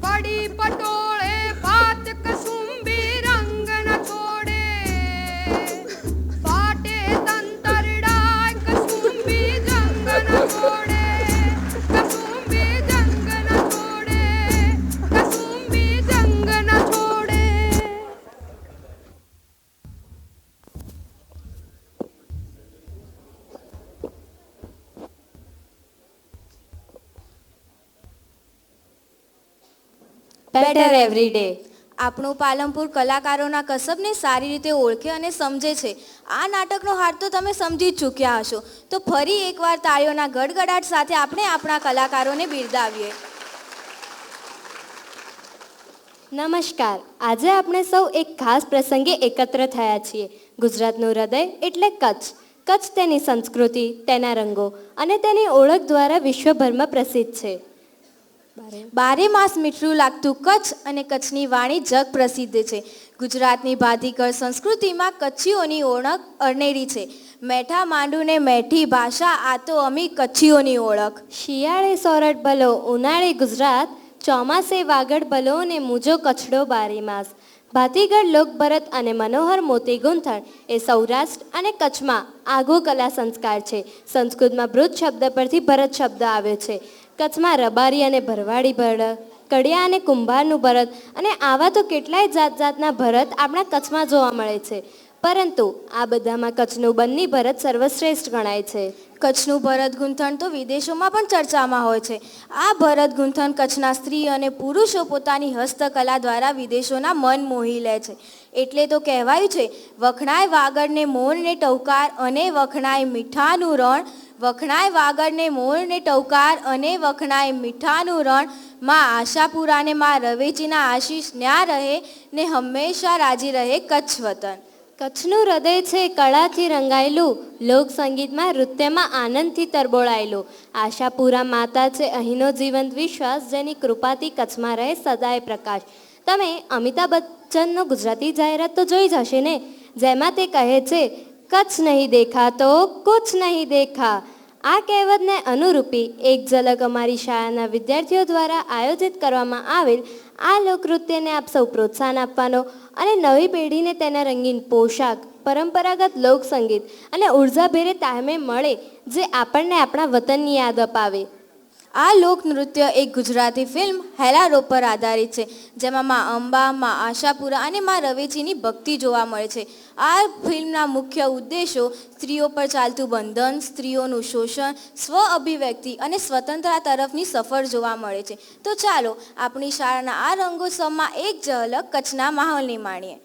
પડી પટોળે ભાત કસુંબી રંગ ન છોડે, પાટે તંતરડા કસુંબી જંગ ન છોડે, કસુંબી જંગ ન છોડે, કસુંબી જંગ ન છોડે. Better every day. આપણું પાલનપુર કલાકારોના કસબને સારી રીતે ઓળખે અને સમજે છે. આ નાટકનો હાર તો તમે સમજી જ ચૂક્યા હશો, તો ફરી એકવાર તાળીઓના ગડગડાટ સાથે આપણે આપણા કલાકારોને બિરદાવીએ. નમસ્કાર. આજે આપણે સૌ એક ખાસ પ્રસંગે એકત્ર થયા છીએ. ગુજરાતનું હૃદય એટલે કચ્છ. કચ્છ તેની સંસ્કૃતિ, તેના રંગો અને તેની ઓળખ દ્વારા વિશ્વભરમાં પ્રસિદ્ધ છે. બારે માસ મીઠું લાગતું કચ્છ અને કચ્છની વાણી જગ પ્રસિદ્ધ છે. ગુજરાતની ભાતીગળ સંસ્કૃતિમાં કચ્છીઓની ઓળખ અનેરી છે. મેઠા માંડુને મેઠી ભાષા, આ તો અમી કચ્છીઓની ઓળખ. શિયાળે સોરઠ ભલો, ઉનાળે ગુજરાત, ચોમાસે વાગડ ભલો અને મૂજો કચ્છડો બારે માસ. ભાતીગળ લોકભરત અને મનોહર મોતી ગૂંથણ એ સૌરાષ્ટ્ર અને કચ્છમાં આગવો કલા સંસ્કાર છે. સંસ્કૃતમાં ભૃત શબ્દ પરથી ભરત શબ્દ આવ્યો છે. કચ્છમાં રબારી અને ભરવાડી ભરત, કડિયા અને કુંભારનું ભરત અને આવા તો કેટલાય જાત જાતના ભરત આપણા કચ્છમાં જોવા મળે છે. પરંતુ આ બધામાં કચ્છનું બન્ની ભરત સર્વશ્રેષ્ઠ ગણાય છે. કચ્છનું ભરત ગૂંથણ તો વિદેશોમાં પણ ચર્ચામાં હોય છે. આ ભરત ગૂંથણ કચ્છના સ્ત્રી અને પુરુષો પોતાની હસ્તકલા દ્વારા વિદેશોના મન મોહી લે છે. એટલે તો કહેવાયું છે, વખણાય વાગડને મોરને ટવકાર અને વખણાય મીઠાનું રણ. વખણાય વાગડને મોરને ટવકાર અને વખણાય મીઠાનું રણ. માં આશાપુરાને માં રવેચીના આશીષ ન્યા રહે ને હંમેશા રાજી રહે કચ્છ વતન. કચ્છનું હૃદય છે કળાથી રંગાયેલું, લોકસંગીતમાં નૃત્યમાં આનંદથી તરબોળાયેલું. આશાપુરા માતા છે અહીંનો જીવંત વિશ્વાસ, જેની કૃપાથી કચ્છમાં રહે સદાય પ્રકાશ. તમે અમિતાભ બચ્ચનનો ગુજરાતી જાહેરાત તો જોઈ જ હશે ને, જેમાં તે કહે છે, કચ્છ નહીં દેખા તો કુછ નહીં દેખા. આ કહેવતને અનુરૂપી એક ઝલક અમારી શાળાના વિદ્યાર્થીઓ દ્વારા આયોજિત કરવામાં આવેલ આ લોકનૃત્યને આપ સૌ પ્રોત્સાહન આપવાનો અને નવી પેઢીને તેના રંગીન પોશાક, પરંપરાગત લોકસંગીત અને ઉર્જાભેરે તાલમે મળે, જે આપણને આપણા વતનની યાદ અપાવે. આ લોકનૃત્ય એક ગુજરાતી ફિલ્મ હેલારો પર આધારિત છે, જેમાં માં અંબા, માં આશાપુરા અને માં રવેચીની ભક્તિ જોવા મળે છે. આ ફિલ્મના મુખ્ય ઉદ્દેશો સ્ત્રીઓ પર ચાલતું બંધન, સ્ત્રીઓનું શોષણ, સ્વ અભિવ્યક્તિ અને સ્વતંત્રતા તરફની સફર જોવા મળે છે. તો ચાલો આપણી શાળાના આ રંગોત્સવમાં એક ઝલક કચ્છના માહોલની માણીએ.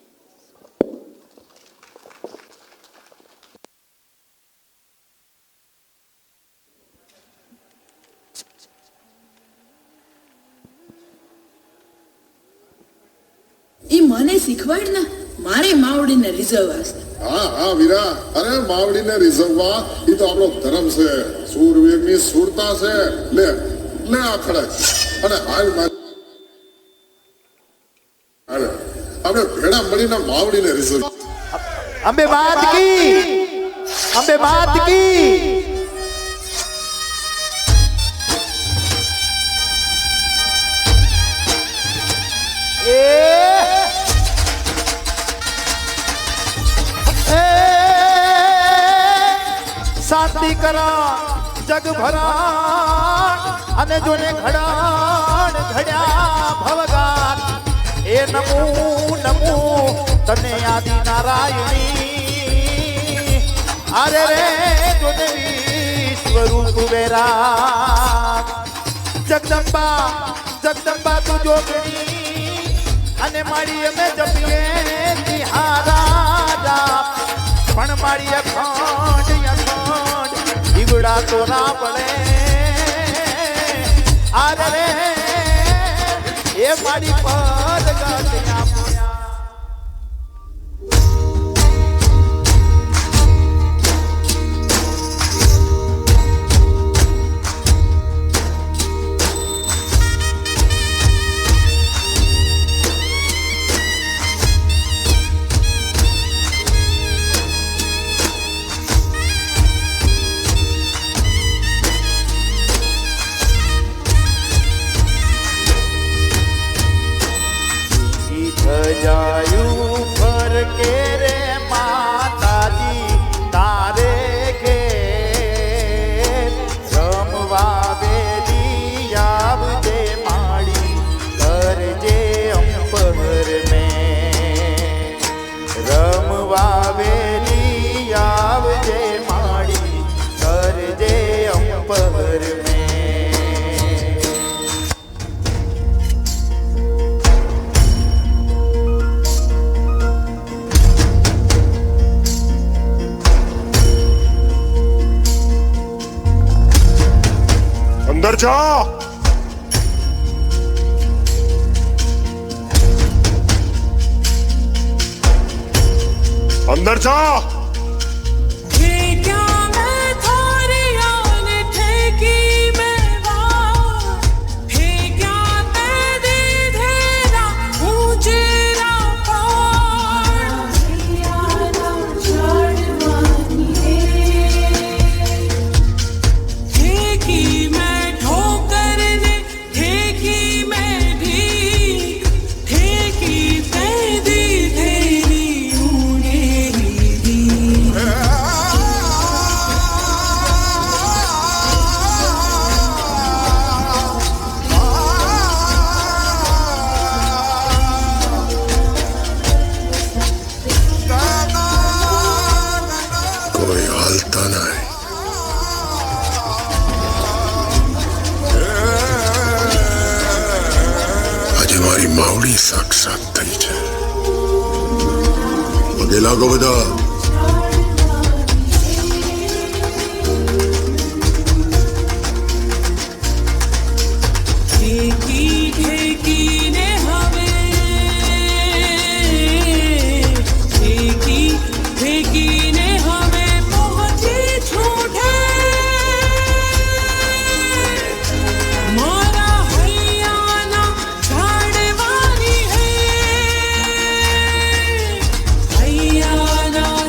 એ મને શીખવાડ ને, મારે માવડીને રીઝવવા છે. હા હા વીરા, અરે માવડીને રીઝવવા એ તો આપણો ધર્મ છે, સૂરવીરની સુરતા છે. લે લે આ ખડા અને હાલ આપણે ભેડા મળીને માવડીને રીઝવ. અંબે માત કી, અંબે માત કી. શાંતિ કરા જગ ભરા અને જોને ઘડાણ ઘડ્યા ભવગાન. એ નમો નમો તને આદિ નારાયણી. અરે રે જોને વિશ્વરૂપ વેરા. જગદંબા જગદંબા તું જોગણી અને મારી અમે જપીએ તિહારા. પણ મારી અખંડ ઈગડા તો ના પડે. આરે રે એ મારી પદ ગાંઠિયા. અંદર જા. અંદર જા. કોઈ હાલતા નહીં. આજે મારી માવડી સાક્ષાત થઈ છે. પગે લાગો બધા. હૈયાના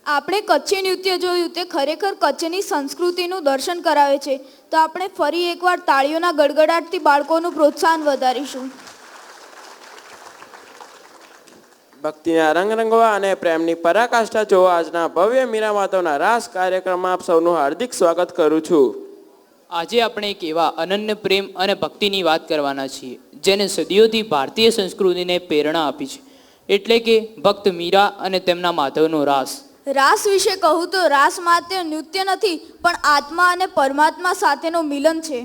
આપણે કચ્છી નૃત્ય જોયું તે ખરેખર કચ્છની સંસ્કૃતિનું દર્શન કરાવે છે. તો આપણે ફરી એકવાર તાળીઓના ગડગડાટથી બાળકોનું પ્રોત્સાહન વધારીશું. ભક્તિના રંગ રંગવા અને પ્રેમની પરાકાષ્ઠા જોવા આજના ભવ્ય મીરા માધવના રાસ કાર્યક્રમમાં આપ સૌનું હાર્દિક સ્વાગત કરું છું. આજે આપણે એક એવા અનન્ય પ્રેમ અને ભક્તિની વાત કરવાના છીએ જેને સદીઓથી ભારતીય સંસ્કૃતિને પ્રેરણા આપી છે, એટલે કે ભક્ત મીરા અને તેમના માધવનો રાસ. રાસ વિશે કહું તો રાસ માત્ર નૃત્ય નથી પણ આત્મા અને પરમાત્મા સાથેનો મિલન છે.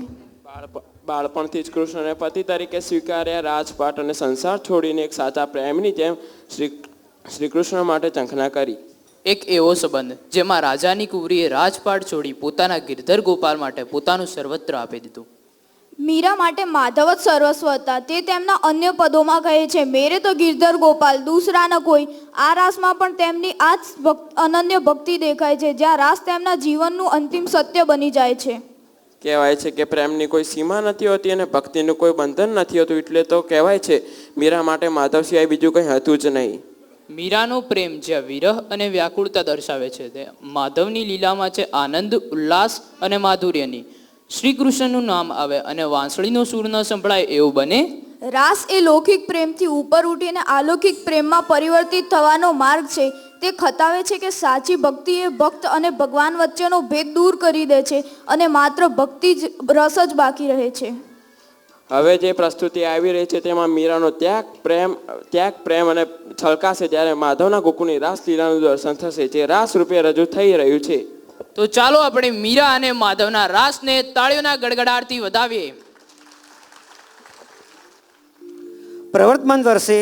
બાળપણથી જ કૃષ્ણને પતિ તરીકે સ્વીકાર્યા રાજપાટ અને સંસાર છોડીને એક સાચા પ્રેમની જેમ શ્રી કૃષ્ણ માટે ઝંખના કરી. એક એવો સંબંધ જેમાં રાજાની કુંવરીએ રાજપાટ છોડી પોતાના ગિરધર ગોપાલ માટે પોતાનું સર્વત્ર આપી દીધું. મીરા માટે માધવ જ સર્વસ્વ હતા. તે તેમના અન્ય પદોમાં કહે છે, મેરે તો ગિરધર ગોપાલ દૂસરા ન કોઈ. આ રાસમાં પણ તેમની આ જ અનન્ય ભક્તિ દેખાય છે, જ્યાં રાસ તેમના જીવનનું અંતિમ સત્ય બની જાય છે. કહેવાય છે કે પ્રેમની કોઈ સીમા નથી હોતી અને ભક્તિનું કોઈ બંધન નથી હોતું, એટલે તો કહેવાય છે મીરા માટે માધવ સિવાય બીજું કંઈ હતું જ નહીં. મીરાનો પ્રેમ જ્યાં વિરહ અને વ્યાકુળતા દર્શાવે છે, તે માધવની લીલામાં છે આનંદ, ઉલ્લાસ અને માધુર્યની. શ્રી કૃષ્ણનું નામ આવે અને વાંસળીનો સૂર ન સંભળાય એવું બને. રાસ એ લૌકિક પ્રેમથી ઉપર ઉઠીને અલૌકિક પ્રેમમાં પરિવર્તિત થવાનો માર્ગ છે. તે ખતાવે છે કે સાચી ભક્તિ એ ભક્ત અને ભગવાન વચ્ચેનો ભેદ દૂર કરી દે છે અને માત્ર ભક્તિ જ રસ જ બાકી રહે છે. હવે જે પ્રસ્તુતિ આવી રહી છે તેમાં મીરાનો ત્યાગ પ્રેમ અને છલકાશે, ત્યારે માધવના ગોકુળની રાસ લીલાનું દર્શન થશે, જે રાસ રૂપે રજૂ થઈ રહ્યું છે. તો ચાલો આપણે મીરા અને માધવના રાસને તાળીઓના ગડગડાટથી વધાવીએ. પ્રવર્તમાન વર્ષે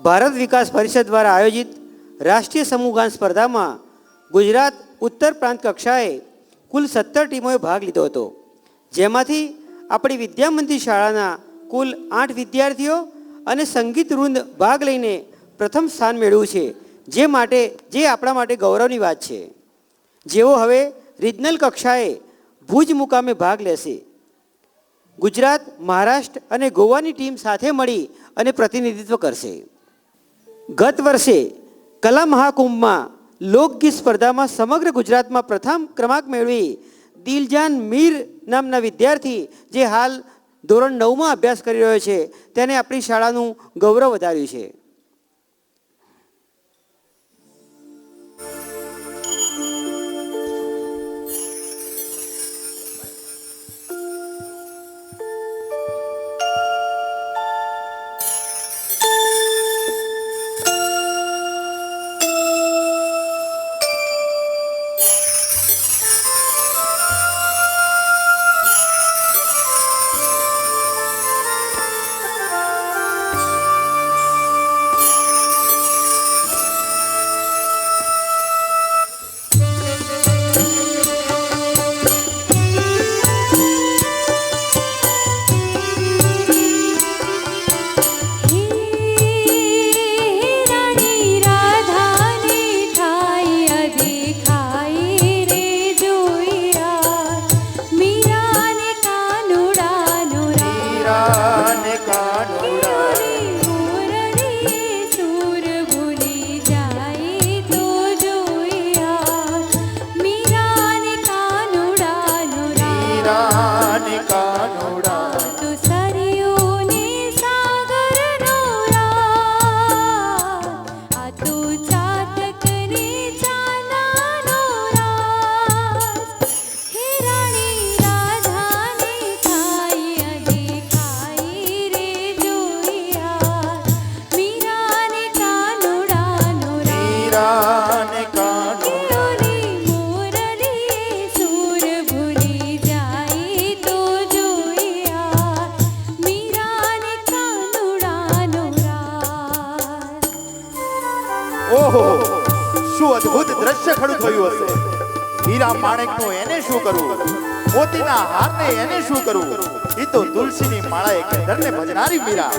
ભારત વિકાસ પરિષદ દ્વારા આયોજિત રાષ્ટ્રીય સમૂહગાન સ્પર્ધામાં ગુજરાત ઉત્તર પ્રાંત કક્ષાએ કુલ 17 ટીમોએ ભાગ લીધો હતો, જેમાંથી આપણી વિદ્યામંદિર શાળાના કુલ 8 વિદ્યાર્થીઓ અને સંગીત વૃંદ ભાગ લઈને પ્રથમ સ્થાન મેળવ્યું છે, જે આપણા માટે ગૌરવની વાત છે. જેઓ હવે રિજનલ કક્ષાએ ભુજ મુકામે ભાગ લેશે. ગુજરાત, મહારાષ્ટ્ર અને ગોવાની ટીમ સાથે મળી અને પ્રતિનિધિત્વ કરશે. ગત વર્ષે કલા મહાકુંભમાં લોકગીત સ્પર્ધામાં સમગ્ર ગુજરાતમાં પ્રથમ ક્રમાંક મેળવી દિલજાન મીર નામના વિદ્યાર્થી, જે હાલ ધોરણ 9માં અભ્યાસ કરી રહ્યો છે, તેને આપણી શાળાનું ગૌરવ વધાર્યું છે. ઓહો, શું અદ્ભુત દ્રશ્ય ખડું થયું હશે. હીરા માણેકનું એને શું કરવું, મોતીના હારને એને શું કરવું. એ તો તુલસીની માળાએ કેન્દ્રને ભજનારી મીરા.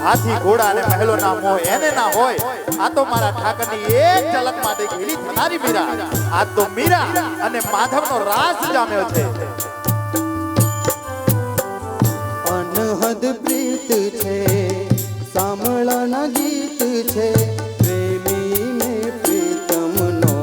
હાથી ઘોડા અને મહેલોના મોહ એને ના હોય. આ તો મારા ઠાકરની એક ઝલક માટે ઘેલી થનારી મીરા. આ તો મીરા અને માધવનો રાસ જામ્યો છે. અનહદ પ્રીત છે, સાંભળાના ગીત છે, પ્રેમી ને પ્રીતમ નો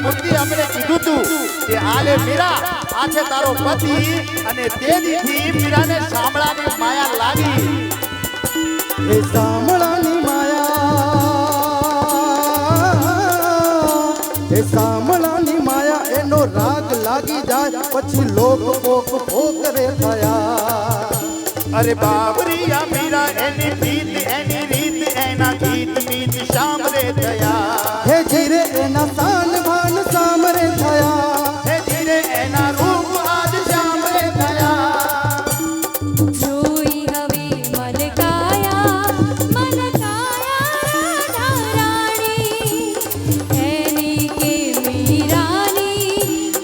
મૂર્તિ આપણે કીધું તું કે આલે મીરા આ છે તારો પતિ અને તે દીથી મીરાને શામળાની માયા લાગી. હે શામળાની માયા, હે શામળાની માયા, એનો રાગ લાગી જાય પછી લોક પોક પોકરે થયા. અરે બાબરી આ મીરા એની પ્રીત એની રીત એના ગીત મીત શામરે થયા. હે જીરે એના શાન ભાન સામરે થયા. હે જીરે એના રૂપ આજ શામરે થયા. જોઈ હવે મન કાયા રાધારાણી, એની કે મીરાની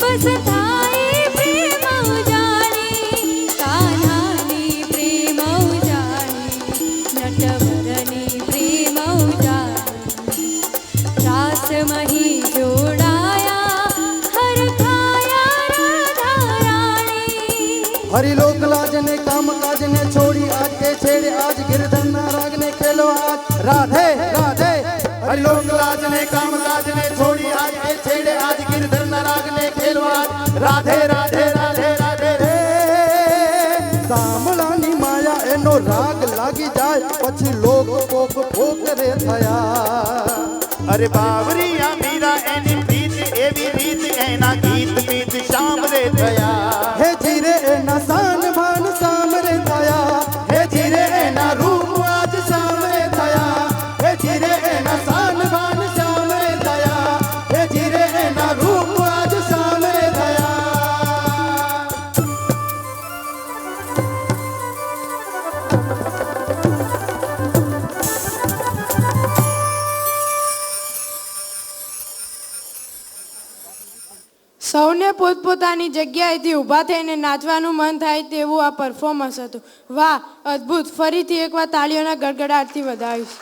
બસ થાય પ્રેમ ઉજાણી, કાન્હાની પ્રેમ ઉજાણી, નટવરની પ્રેમ ઉજાણી, રાસ મહી જોડાયા હરખાયા રાધારાણી. હરિલોક લાજને કામ કાજને છોડી આજ કે છેડે આજ ગિરધરના રાગને ખેલો આજ રાધે રાધે. હરિલોક લાજને કામ કાજને છોડી આજ કે છેડે આજ ગિરધરના રાગને ખેલવા રાધે રાધે રાધે રાધે રે. શામળાની માયા એનો રાગ લાગી જાય પછી લોક પોક પોકરે થયા. અરે બાવરી આ મીરા એની પ્રીત એવી રીત એના ગીત મીત શામરે થયા. હે જીરે એના શાન ભાન સામરે થયા. હે જીરે એના રૂપ આજ શામરે થયા. હે જીરે એના શાન ભાન સામરે થયા. હે જીરે એના રૂપ આજ સામરે થયા. સૌને પોતપોતાની જગ્યાએથી ઊભા થઈને નાચવાનું મન થાય તેવું આ પરફોર્મન્સ હતું. વાહ, અદ્ભુત. ફરીથી એકવાર તાળીઓના ગડગડાટથી વધાવીશ.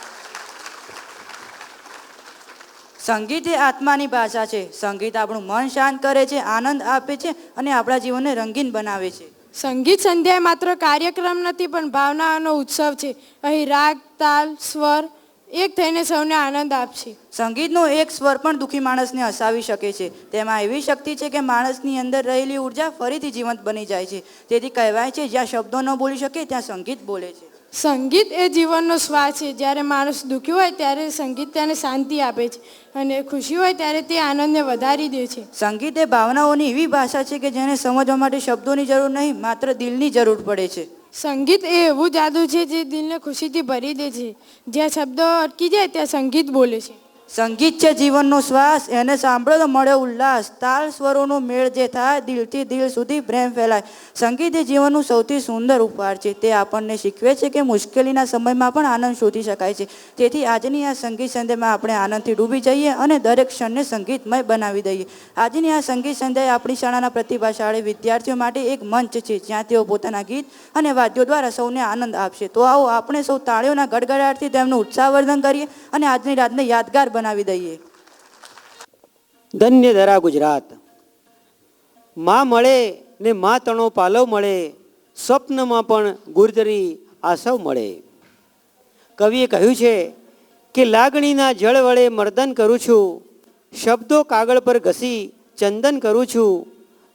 સંગીત એ આત્માની ભાષા છે. સંગીત આપણું મન શાંત કરે છે, આનંદ આપે છે અને આપણા જીવનને રંગીન બનાવે છે. સંગીત સંધ્યા માત્ર કાર્યક્રમ નથી પણ ભાવનાનો ઉત્સવ છે. અહીં રાગ, તાલ, સ્વર એક થઈને સૌને આનંદ આપશે. સંગીતનો એક સ્વર પણ દુઃખી માણસને હસાવી શકે છે. તેમાં એવી શક્તિ છે કે માણસની અંદર રહેલી ઉર્જા ફરીથી જીવંત બની જાય છે. તેથી કહેવાય છે જ્યાં શબ્દો ન બોલી શકે ત્યાં સંગીત બોલે છે. સંગીત એ જીવનનો શ્વાસ છે. જ્યારે માણસ દુઃખી હોય ત્યારે સંગીત તેને શાંતિ આપે છે અને ખુશી હોય ત્યારે તે આનંદને વધારી દે છે. સંગીત એ ભાવનાઓની એવી ભાષા છે કે જેને સમજવા માટે શબ્દોની જરૂર નહીં, માત્ર દિલની જરૂર પડે છે. સંગીત એ એવું જાદુ છે જે દિલને ખુશીથી ભરી દે છે. જ્યાં શબ્દો અટકી જાય ત્યાં સંગીત બોલે છે. સંગીત છે જીવનનો શ્વાસ, એને સાંભળો તો મળે ઉલ્લાસ. તાલ સ્વરોનો મેળ જે થાય દિલથી દિલ સુધી પ્રેમ ફેલાય. સંગીત એ જીવનનું સૌથી સુંદર ઉપહાર છે. તે આપણને શીખવે છે કે મુશ્કેલીના સમયમાં પણ આનંદ શોધી શકાય છે. તેથી આજની આ સંગીત સંધ્યામાં આપણે આનંદથી ડૂબી જઈએ અને દરેક ક્ષણને સંગીતમય બનાવી દઈએ. આજની આ સંગીત સંધ્યા આપણી શાળાના પ્રતિભાશાળી વિદ્યાર્થીઓ માટે એક મંચ છે જ્યાં તેઓ પોતાના ગીત અને વાદ્યો દ્વારા સૌને આનંદ આપશે. તો આવો આપણે સૌ તાળીઓના ગડગડાટથી તેમનું ઉત્સાહવર્ધન કરીએ અને આજની રાતને યાદગાર બનાવી દઈએ. ધન્ય ધરા ગુજરાત. માં મળે ને માં તણો પાલવ મળે, સ્વપ્નમાં પણ ગુર્જરી આસવ મળે. કવિએ કહ્યું છે કે લાગણીના જળ વડે મર્દન કરું છું, શબ્દો કાગળ પર ઘસી ચંદન કરું છું.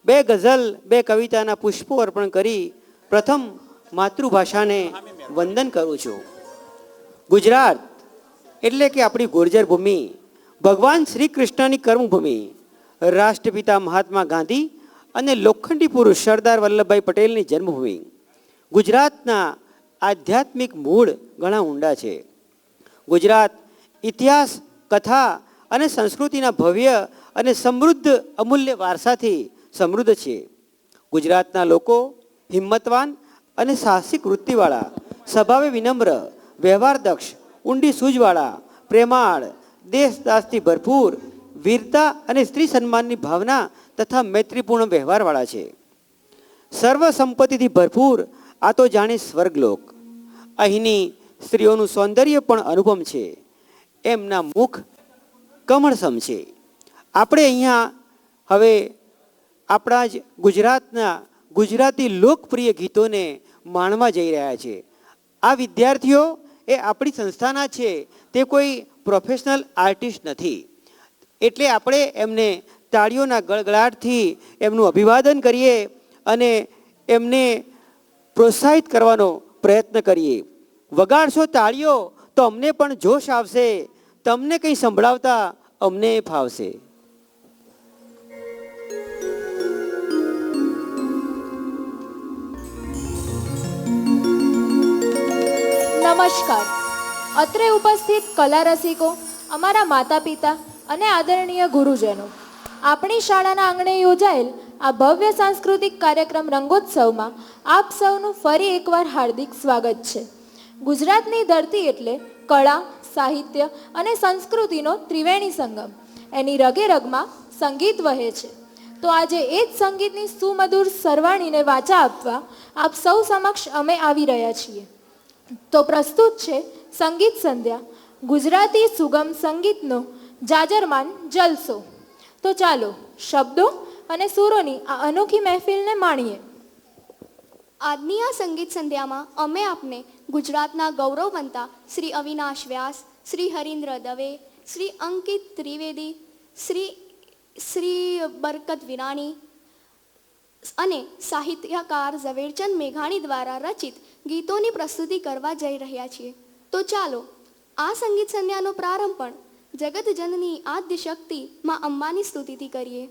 બે ગઝલ બે કવિતાના પુષ્પો અર્પણ કરી પ્રથમ માતૃભાષાને વંદન કરું છું. ગુજરાત એટલે કે આપણી ગુર્જર ભૂમિ, ભગવાન શ્રી કૃષ્ણની કર્મભૂમિ, રાષ્ટ્રપિતા મહાત્મા ગાંધી અને લોખંડી પુરુષ સરદાર વલ્લભભાઈ પટેલની જન્મભૂમિ. ગુજરાતના આધ્યાત્મિક મૂળ ઘણા ઊંડા છે. ગુજરાત ઇતિહાસ, કથા અને સંસ્કૃતિના ભવ્ય અને સમૃદ્ધ અમૂલ્ય વારસાથી સમૃદ્ધ છે. ગુજરાતના લોકો હિંમતવાન અને સાહસિક વૃત્તિવાળા, સ્વભાવે વિનમ્ર, વ્યવહારદક્ષ, ઊંડી સૂઝવાળા, પ્રેમાળ, દેશદાસથી ભરપૂર, વીરતા અને સ્ત્રી સન્માનની ભાવના તથા મૈત્રીપૂર્ણ વ્યવહારવાળા છે. સર્વ સંપત્તિથી ભરપૂર આ તો જાણે સ્વર્ગલોક. અહીંની સ્ત્રીઓનું સૌંદર્ય પણ અનુપમ છે. એમના મુખ કમળસમ છે. આપણે અહીંયા હવે આપણા જ ગુજરાતના ગુજરાતી લોકપ્રિય ગીતોને માણવા જઈ રહ્યા છે. આ વિદ્યાર્થીઓ એ આપણી સંસ્થાના છે, તે કોઈ પ્રોફેશનલ આર્ટિસ્ટ નથી. એટલે આપણે એમને તાળીઓના ગળગળાટથી એમનું અભિવાદન કરીએ અને એમને પ્રોત્સાહિત કરવાનો પ્રયત્ન કરીએ. વગાડશો તાળીઓ તો અમને પણ જોશ આવશે, તમને કંઈ સંભળાવતા અમને ફાવશે. નમસ્કાર. અત્રે ઉપસ્થિત કલા રસિકો, અમારા માતા પિતા અને આદરણીય ગુરુજનો, આપણી શાળાના આંગણે યોજાયેલ આ ભવ્ય સાંસ્કૃતિક કાર્યક્રમ રંગોત્સવમાં આપ સૌનું ફરી એકવાર હાર્દિક સ્વાગત છે. ગુજરાતની ધરતી એટલે કળા, સાહિત્ય અને સંસ્કૃતિનો ત્રિવેણી સંગમ. એની રગે રગમાં સંગીત વહે છે. તો આજે એ જ સંગીતની સુમધુર સરવાણીને વાચા આપવા આપ સૌ સમક્ષ અમે આવી રહ્યા છીએ. તો પ્રસ્તુત છે સંગીત સંધ્યા, ગુજરાતી સુગમ સંગીતનો જાજરમાન જલસો. તો ચાલો શબ્દો અને સૂરોની આ અનોખી મહેફિલને માણીએ. આજની આ સંગીત સંધ્યામાં અમે આપને ગુજરાતના ગૌરવવંતા શ્રી અવિનાશ વ્યાસ, શ્રી હરીન્દ્ર દવે, શ્રી અંકિત ત્રિવેદી, શ્રી બરકત વિરાણી અને સાહિત્યકાર ઝવેરચંદ મેઘાણી દ્વારા રચિત ગીતોની પ્રસ્તુતિ કરવા જઈ રહ્યા છીએ. તો ચાલો આ સંગીત સંધ્યાનો પ્રારંભ પણ જગતજનની આદ્ય શક્તિ માં અંબાની સ્તુતિથી કરીએ.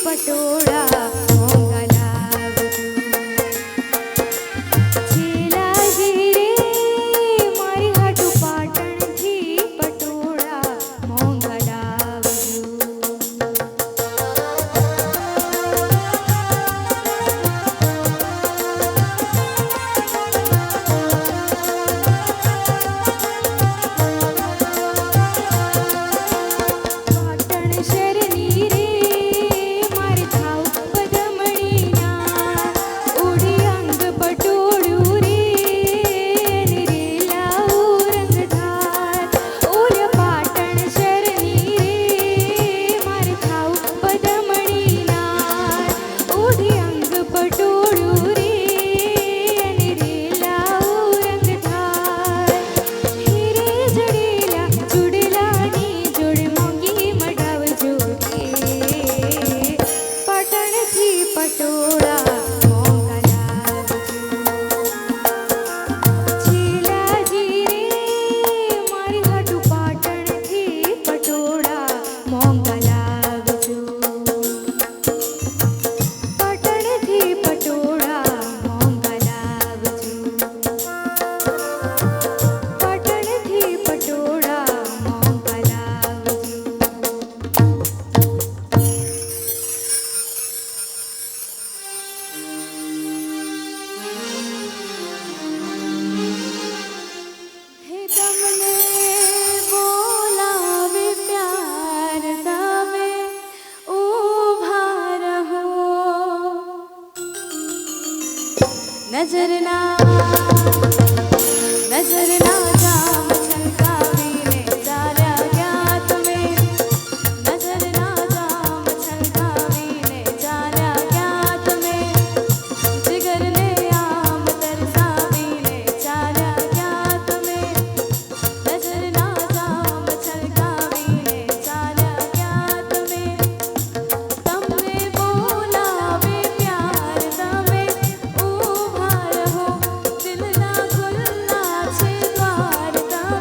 પટોળા મોંઘા લાવજો. છેલાજી રે મારી હાટુ પાટણથી પટોળા મોંઘા લાવજો. પાટણ શહેરની રે મારે થાવ પદમણીના ઉડી અંગ પટોળું રે ને રેલાવું રંગધાર. ઓલ્યા પાટણ શહેરની રે મારે થાવ પદમણીના ઉડી અંગ પટોળું રે ને રેલાવું રંગધાર. હીરે જડેલા ચૂડેલાની જોડે મોંઘી મઢાવજો કે પાટણથી પટોળા મોંઘા લાવજો. છેલાજી રે મારી હાટુ પાટણથી પટોળા મોંઘા લાવજો. પાટણથી પટોળા મોંઘા લાવજો. પાટણથી પટોળા મોંઘા લાવજો. હે તમને બોલાવે પ્યાર તમે ઊભા રહો. નજરના જામ છલકાવીને ચાલ્યા ગયા તમે. નજરના જામ છલકાવીને ચાલ્યા ગયા તમે. જીગરને આમ તરસાવીને ચાલ્યા ગયા તમે. નજરના જામ છલકાવીને ચાલ્યા ગયા તમે. તમને બોલાવે પ્યાર તમે ઊભા રહો. દિલના ગુલના છે દ્વાર તમે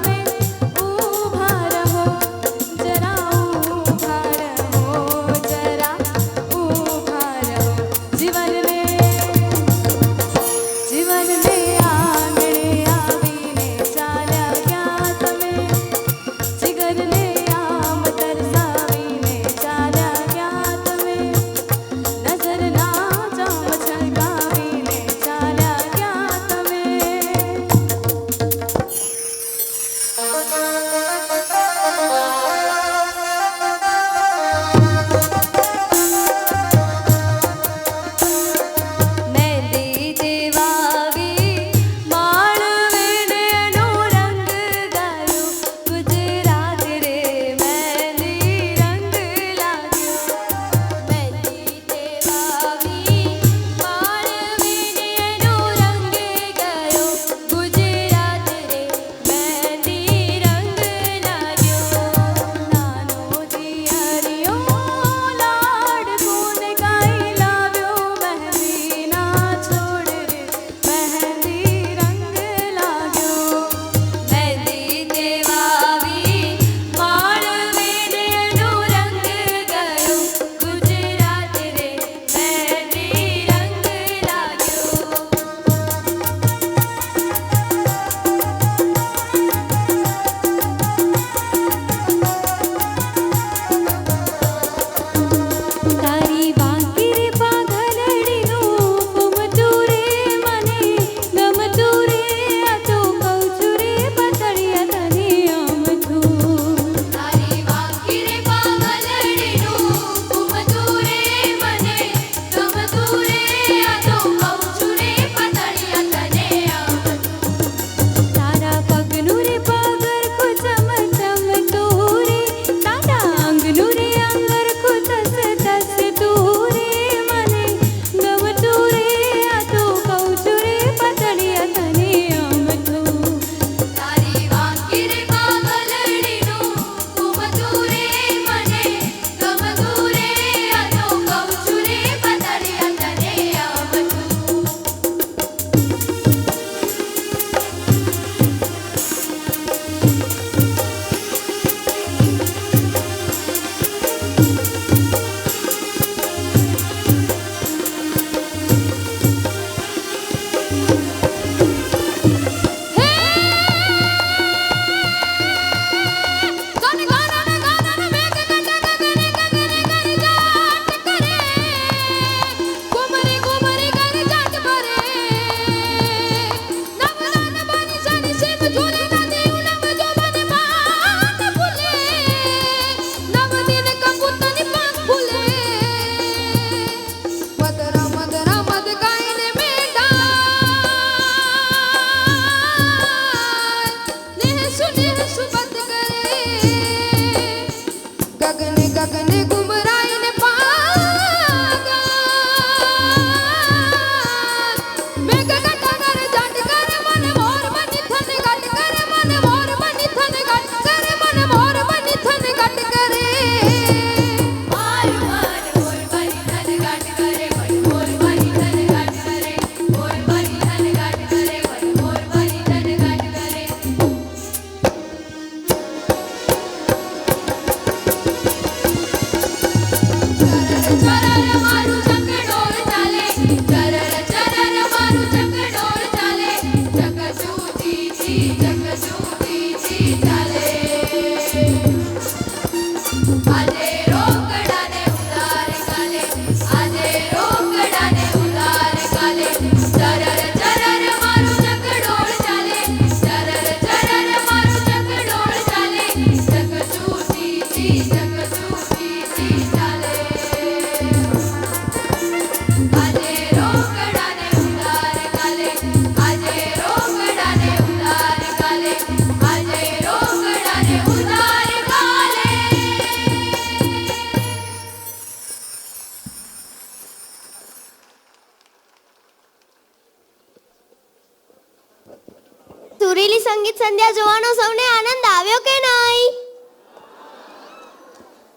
રંગીલી સંગીત સંધ્યા જોવાનો સૌને આનંદ આવ્યો કે નહીં?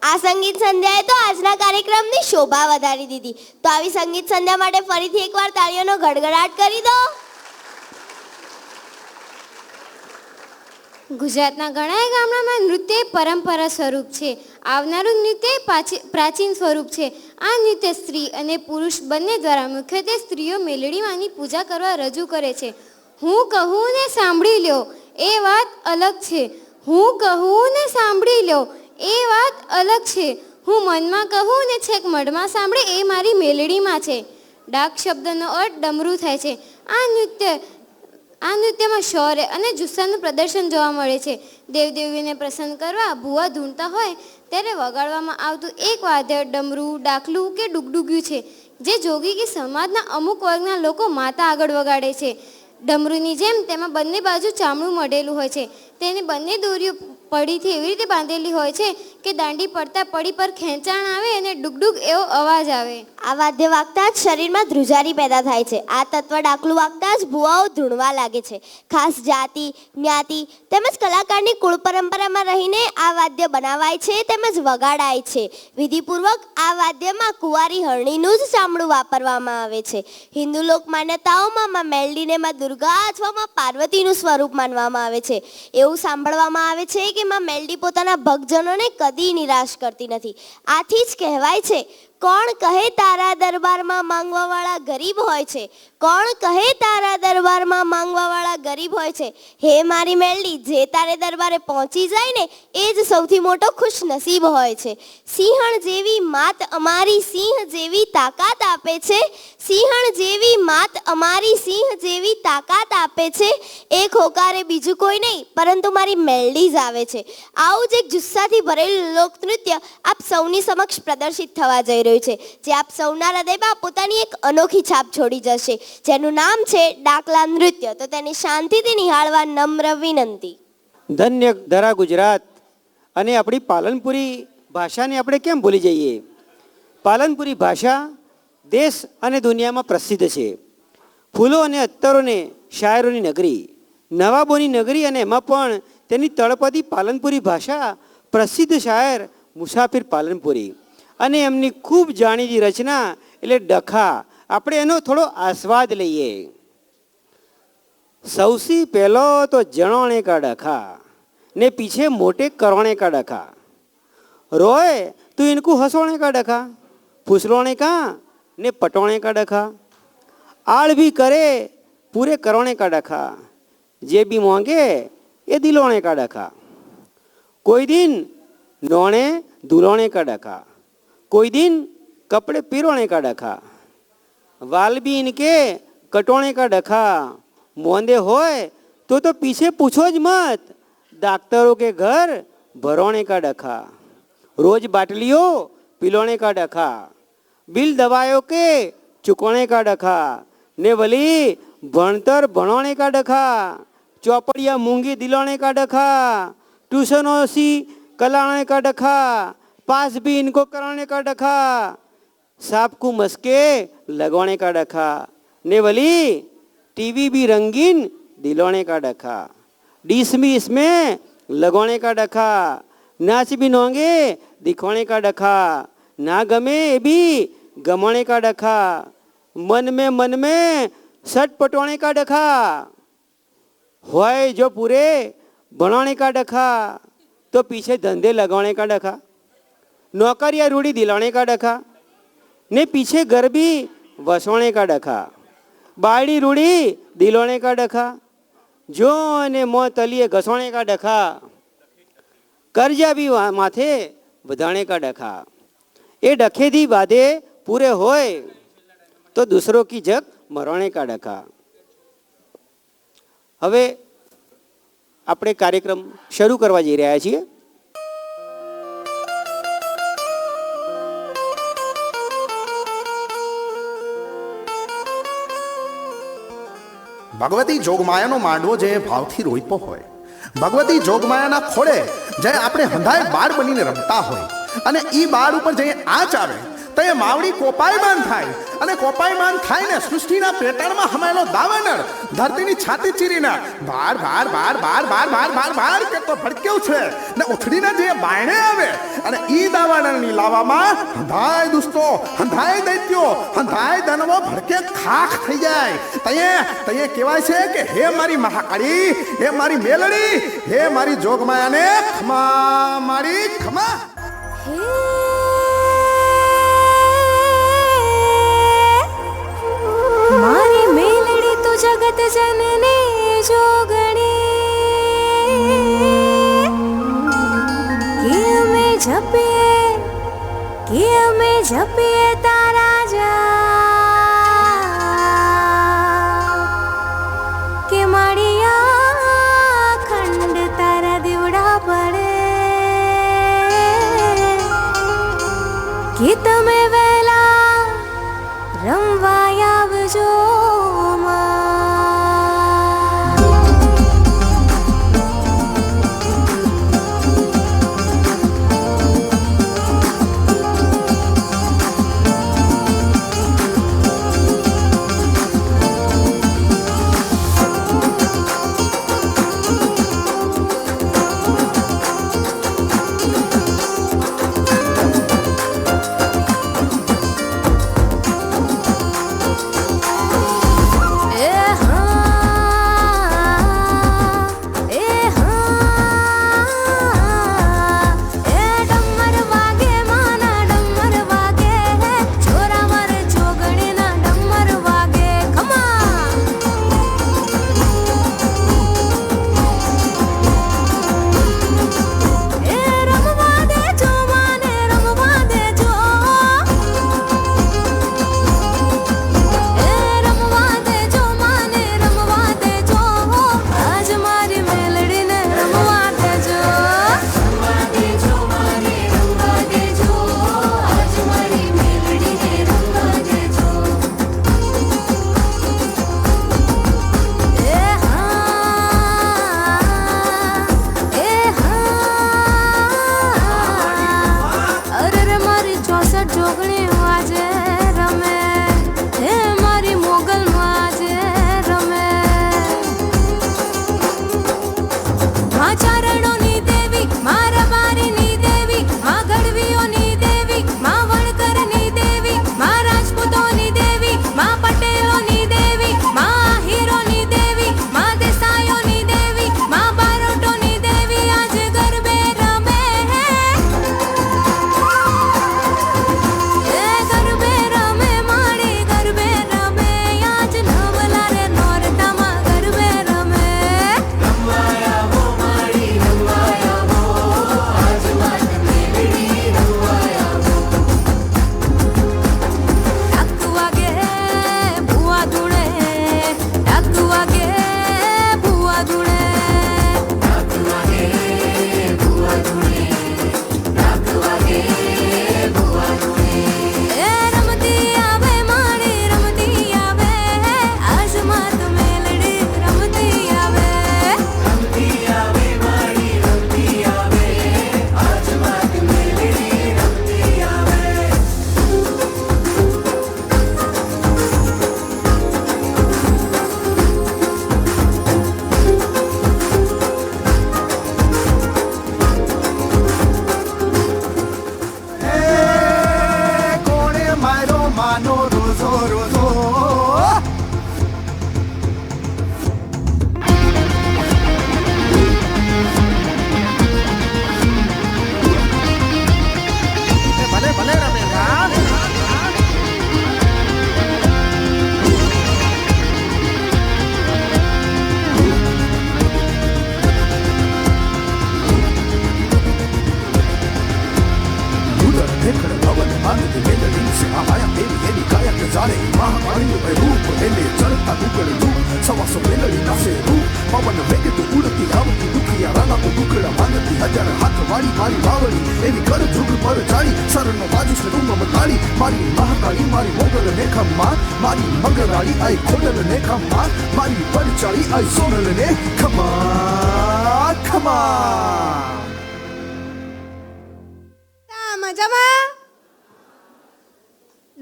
આ સંગીત સંધ્યાએ તો આજના કાર્યક્રમની શોભા વધારી દીધી. તો આવી સંગીત સંધ્યા માટે ફરીથી એકવાર તાળીઓનો ગડગડાટ કરી દો. ગુજરાતના ઘણા ગામડામાં નૃત્ય પરંપરા સ્વરૂપ છે. આવનારું નૃત્ય પ્રાચીન સ્વરૂપ છે. આ નૃત્ય સ્ત્રી અને પુરુષ બંને દ્વારા મુખ્યત્વે સ્ત્રીઓ મેલડીમાંની પૂજા કરવા રજૂ કરે છે. હું કહું ને સાંભળી લ્યો એ વાત અલગ છે. હું કહું ને સાંભળી લ્યો એ વાત અલગ છે. હું મનમાં કહું ને છેક મઢમાં સાંભળે એ મારી મેલડીમાં છે. ડાક શબ્દનો અર્થ ડમરું થાય છે. આ નૃત્યમાં શૌર્ય અને જુસ્સાનું પ્રદર્શન જોવા મળે છે. દેવદેવીને પ્રસન્ન કરવા ભૂવા ધૂણતા હોય ત્યારે વગાડવામાં આવતું એક વાદ્ય ડમરું, ડાકલું કે ડુગડુગ્યું છે, જે જોગી કે સમાજના અમુક વર્ગના લોકો માતા આગળ વગાડે છે. ડમરુની જેમ તેમાં બંને બાજુ ચામડું મઢેલું હોય છે. તેની બંને દોરીઓ પડીથી એવી રીતે બાંધેલી હોય છે કે દાંડી પડતા પડી પર ખેંચાણ આવે અને ડુગડુગ એવો અવાજ આવે. આ વાદ્ય વાગતા જ શરીરમાં ધ્રુજારી પેદા થાય છે. આ તત્વ ડાકલું વાગતા જ ભુવાઓ ધૂણવા લાગે છે. ખાસ જાતિ, જ્ઞાતિ તેમજ કલાકારની કુળ પરંપરામાં રહીને આ વાદ્ય બનાવાય છે તેમજ વગાડાય છે. વિધિપૂર્વક આ વાદ્યમાં કુંવારી હરણીનું જ ચામડું વાપરવામાં આવે છે. હિન્દુ લોક માન્યતાઓમાં માં મેલડીને માં દુર્ગા અથવા માં પાર્વતીનું સ્વરૂપ માનવામાં આવે છે. એવું સાંભળવામાં આવે છે કે માં મેલડી પોતાના ભક્તજનોને કદી નિરાશ કરતી નથી. આથી જ કહેવાય છે, કોણ કહે તારા દરબારમાં માંગવાવાળા ગરીબ હોય છે. કોણ કહે તારા દરબારમાં માંગવાવાળા ગરીબ હોય છે. હે મારી મેલડી, જે તારે દરબારે પહોંચી જાય ને એ જ સૌથી મોટો ખુશ નસીબ હોય છે. સિંહણ જેવી માત અમારી સિંહ જેવી તાકાત આપે છે. સિંહણ જેવી માત અમારી સિંહ જેવી તાકાત આપે છે. એક હોકારે બીજું કોઈ નહીં પરંતુ મારી મેલડી જ આવે છે. આવું જ એક જુસ્સાથી ભરેલું લોકનૃત્ય આપ સૌની સમક્ષ પ્રદર્શિત થવા જઈ રહ્યું છે, જે આપ સૌના હૃદયમાં પોતાની એક અનોખી છાપ છોડી જશે, જેનું નામ છે ડાકલા નૃત્ય. તો તેને શાંતિથી નિહાળવા નમ્ર વિનંતી. ધન્ય ધરા ગુજરાત અને આપણી પાલનપુરી ભાષાને આપણે કેમ ભૂલી જઈએ? પાલનપુરી ભાષા દેશ અને દુનિયામાં પ્રસિદ્ધ છે. ફૂલો અને અત્તરોને શાયરોની નગરી, નવાબોની નગરી, અને એમાં પણ તેની તળપદી પાલનપુરી ભાષા પ્રસિદ્ધ શાયર મુસાફિર પાલનપુરી અને એમની ખૂબ જાણીતી રચના એટલે ડખા. આપણે એનો થોડો આસ્વાદ લઈએ. સૌથી પહેલો તો જણોણે કા ડખા ને પીછે મોટે કરોણે કા ડખા. રોય તું ઇનકુ હસોણે કા ડખા, ફૂસલોણે કા ને પટોણે કા ડખા. આળ भी करे पूरे करोणे का डखा, जे भी मांगे ये दिलोणे का डखा. कोई दिन नौणे दुलोणे का डखा, कोई दिन कपड़े पिरोने का डखा. वाल भी इनके कटोने का डखा. मोंदे होए तो पीछे पूछो ज मत, डॉक्टरों के घर भरोने का डखा. रोज बाटलियों पिलोने का डखा, बिल दवाइयों के चुकोने का डखा. ने वली भणतर भणोने का डखा, चौपड़िया मूंगी दिलोने का डखा, ट्यूशनों सी कलाने का डखा, पास भी इनको कराने का डखा, सांप को मस्के लगवाने का डखा. ने वली टीवी भी रंगीन दिलवाने का डखा, डिश भी इसमें लगवाने का डखा, नाच भी नोंगे दिखवाने का डखा, ना गमे भी गमाने का डखा, मन में सट पटवाने का डखा, होए जो पूरे बनाने का डखा, तो पीछे धंधे लगाने का डखा, नौकर या रूढ़ी दिलाने का डखा, ने पीछे घर भी वसवाने का डखा, बाड़ी रूढ़ी दिलाने का डखा, जो ने मों तलिए घसवाने का डखा, कर्जा भी माथे बधाने का डखा. ये डखे दी वादे पूरे होए तो दूसरों की जग मरवाने का डखा. હવે આપણે કાર્યક્રમ શરૂ કરવા જઈ રહ્યા છીએ. ભગવતી જોગમાયાનો માંડવો જે ભાવથી રોઈપો હોય, ભગવતી જોગમાયાના ખોળે જે આપણે હંધાય બાળ બનીને રમતા હોય અને ઈ બાળ ઉપર જે આંચ આવે તો એ માવડી કોપાયમાન થાય અને કોપાયમાન થાય ને સૃષ્ટિના પેટાળમાં હમાયેલો દાવાનળ ધરતીની છાતી ચીરીને બાર બાર બાર બાર બાર બાર બાર બાર કરતો ભડક્યો છે ને ઉથડીને જે બાયણે આવે અને ઈ દાવાનળની લાવામાં હંધાય દુષ્ટો હંધાય દૈત્યો હંધાય દાનવો ભડકે ખાખ થઈ જાય તયે કહેવાય છે કે હે મારી મહાકાળી હે મારી મેલડી હે મારી જોગમાયાને ખમા મારી ખમા મારી મેલડી તો જગત જનની જોગણી કે અમે જપીએ તારા જા કે માળિયા ખંડ તારા દીવડા પડે કે તમે વહેલા રમવા આવજો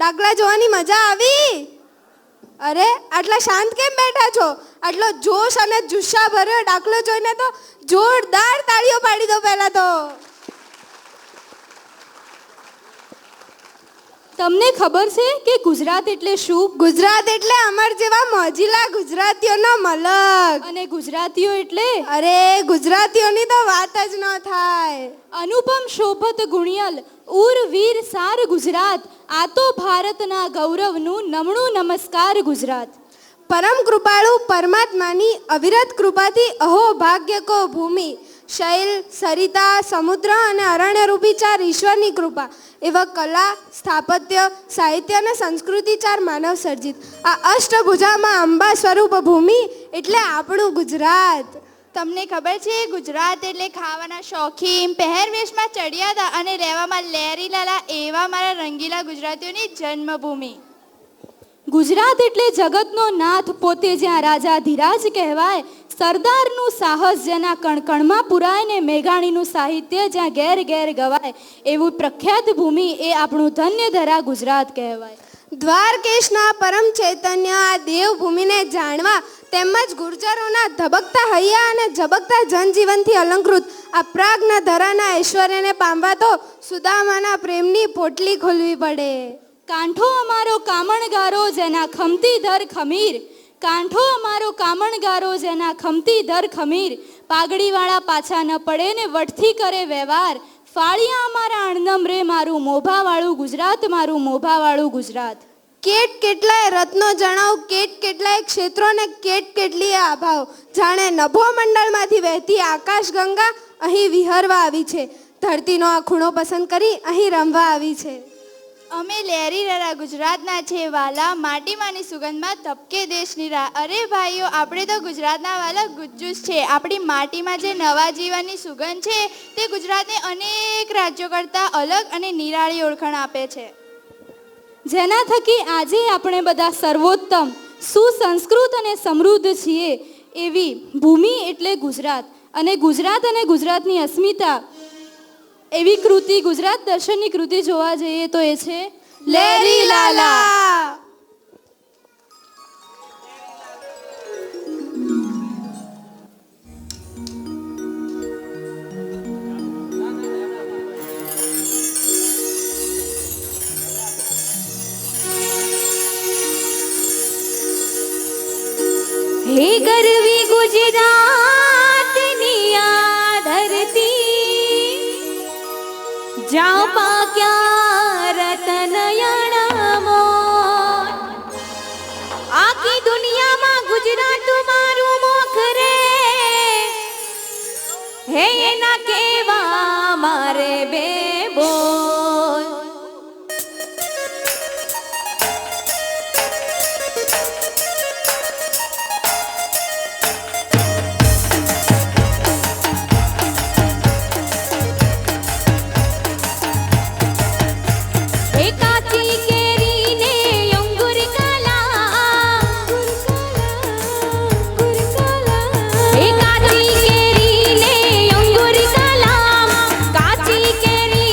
દાખલા જોવાની મજા આવી? અરે આટલા શાંત કેમ બેઠા છો? આટલો જોશ અને જુસ્સા ભર્યો દાખલો જોઈને તો જોરદાર તાળીઓ પાડી દો પહેલા તો. તમને ખબર છે કે ગુજરાત એટલે શું? ગુજરાત એટલે અમાર જેવા મોજીલા ગુજરાતીઓનો મલક. અને ગુજરાતીઓ એટલે? અરે ગુજરાતીઓની તો વાત જ ન થાય. અનુપમ શોભત ગુણિયલ ઉર વીર સાર ગુજરાત, આ તો ભારતના ગૌરવનું નમણું નમસ્કાર ગુજરાત. પરમ કૃપાળુ પરમાત્માની અવિરત કૃપાથી અહો ભાગ્ય કો ભૂમિ, શૈલ, સરિતા, સમુદ્ર અને અરણ્ય રૂપી ચાર ઈશ્વરની કૃપા. એવા કલા, સ્થાપત્ય, સાહિત્ય અને સંસ્કૃતિ ચાર માનવ સર્જિત આ અષ્ટભુજામાં અંબા સ્વરૂપ ભૂમિ એટલે આપણું ગુજરાત. તમને ખબર છે ગુજરાત એટલે ખાવાના શોખીન, પહેરવેશમાં ચડિયાતા અને રહેવામાં લહેરી લાલા એવા મારા રંગીલા ગુજરાતીઓની જન્મભૂમિ. ગુજરાત એટલે જગતનો નાથ, પોતે જ્યાં રાજાધિરાજ કહેવાય, સરદારનું સાહસ જેના કણકણમાં પુરાય ને મેઘાણીનું સાહિત્ય જ્યાં ઘેર ઘેર ગવાય, એવું પ્રખ્યાત ભૂમિ એ આપણું ધન્ય ધરા ગુજરાત કહેવાય. દ્વારકેશના પરમ ચૈતન્ય આ દેવભૂમિને જાણવા તેમજ ગુર્જરોના ધબકતા હૈયા અને ઝબકતા જનજીવનથી અલંકૃત આ પ્રાગના ધરાના ઐશ્વર્યને પામવા તો સુદામાના પ્રેમની પોટલી ખોલવી પડે. કાંઠો અમારો કામણગારો જેના ખમતી દર ખમીર, કાંઠો અમારો કામણગારો જેના ખમતી દર ખમીર, પાઘડીવાળા પાછા ન પડે ને વટથી કરે વ્યવહાર, ફાળિયા અમારા અણનમ રે મારું મોભાવાળું ગુજરાત, મારું મોભાવાળું ગુજરાત. કેટ કેટલાય રત્નો જણાવ, કેટ કેટલાય ક્ષેત્રો ને કેટ કેટલીય આભાવ, જાણે નભો મંડળમાંથી વહેતી આકાશ ગંગા અહીં વિહરવા આવી છે, ધરતીનો આ ખૂણો પસંદ કરી અહીં રમવા આવી છે. અમે લહેરી રરા ગુજરાતના છે વાલા, માટીમાંની સુગંધમાં તપકે દેશની રાહ. અરે ભાઈઓ, આપણે તો ગુજરાતના વાલા ગુજ્જુસ છે. આપણી માટીમાં જે નવા જીવનની સુગંધ છે તે ગુજરાતને અનેક રાજ્યો કરતાં અલગ અને નિરાળી ઓળખાણ આપે છે, જેના થકી આજે આપણે બધા સર્વોત્તમ, સુસંસ્કૃત અને સમૃદ્ધ છીએ. એવી ભૂમિ એટલે ગુજરાત, અને ગુજરાતની અસ્મિતા એવી કૃતિ, ગુજરાત દર્શનની કૃતિ જોવા જઈએ તો એ છે લહેરી લાલા. હે ગરવી ગુજરાતની આ ધરતી, જ્યાં પાક્યા રતનયણમો, આખી દુનિયામાં ગુજરાત મારું મોખ રે, હે એના કેવા મારે બે બોલ. કાચી કેરી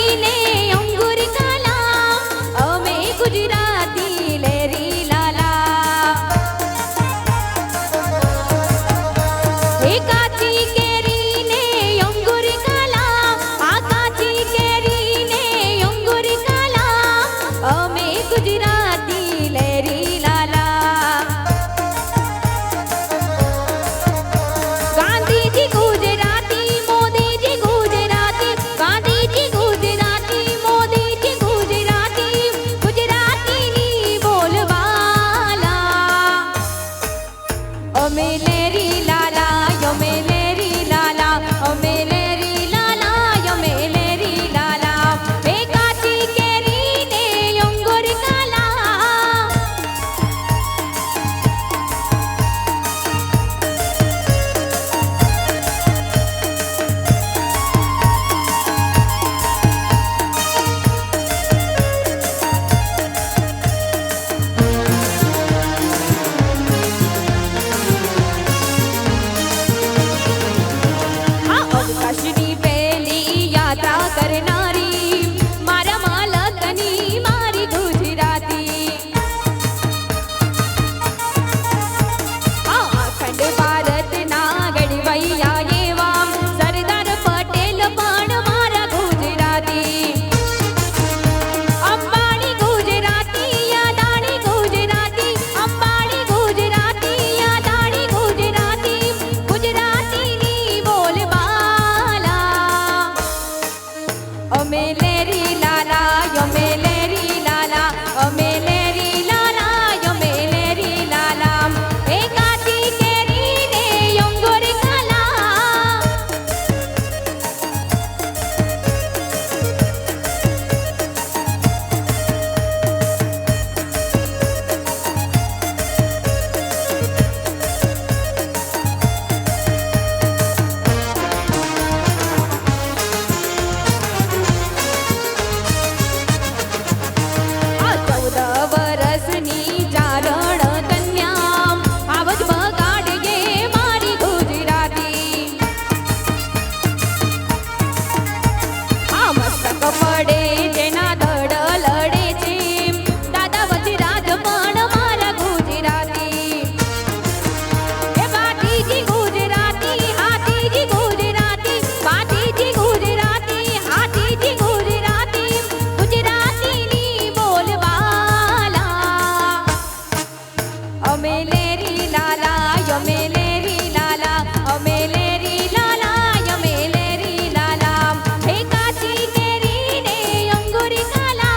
અમે લેરી લાલા અમે લેરી લાલા અમે લેરી લાલા અમે લેરી લાલા હે કાચી કેરી ને અંગુર કાલા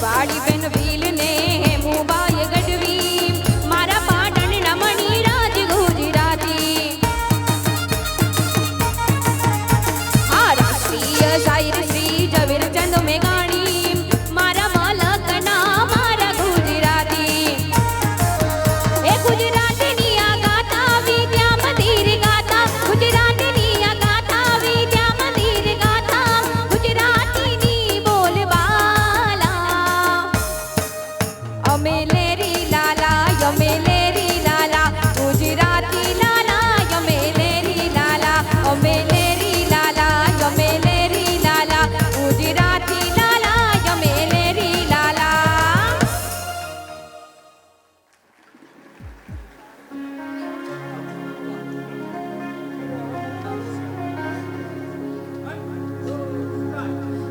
વાડી બેન ભીલ ને મુબાઈ ગઢવી મારા પાટણ રમણી રાજ ગુજરાતી આ રાષ્ટ્રીય શાયર શ્રી ઝવેરચંદ મેઘાણી મારા મલકના મારા ગુજરાતી એ ગુજરાતીની આ ગાતા વિદ્યા મંદિર ગાતા ગુજરાતીની આ ગાતા વિદ્યા મંદિર ગાતા ગુજરાતીની બોલબાલા અમે લેરી લાલા અમે લેરી લાલા ગુજરાતી લાલા અમે લેરી લાલા અમે લેરી લાલા અમે લેરી લાલા ગુજરાતી લાલા અમે લેરી લાલા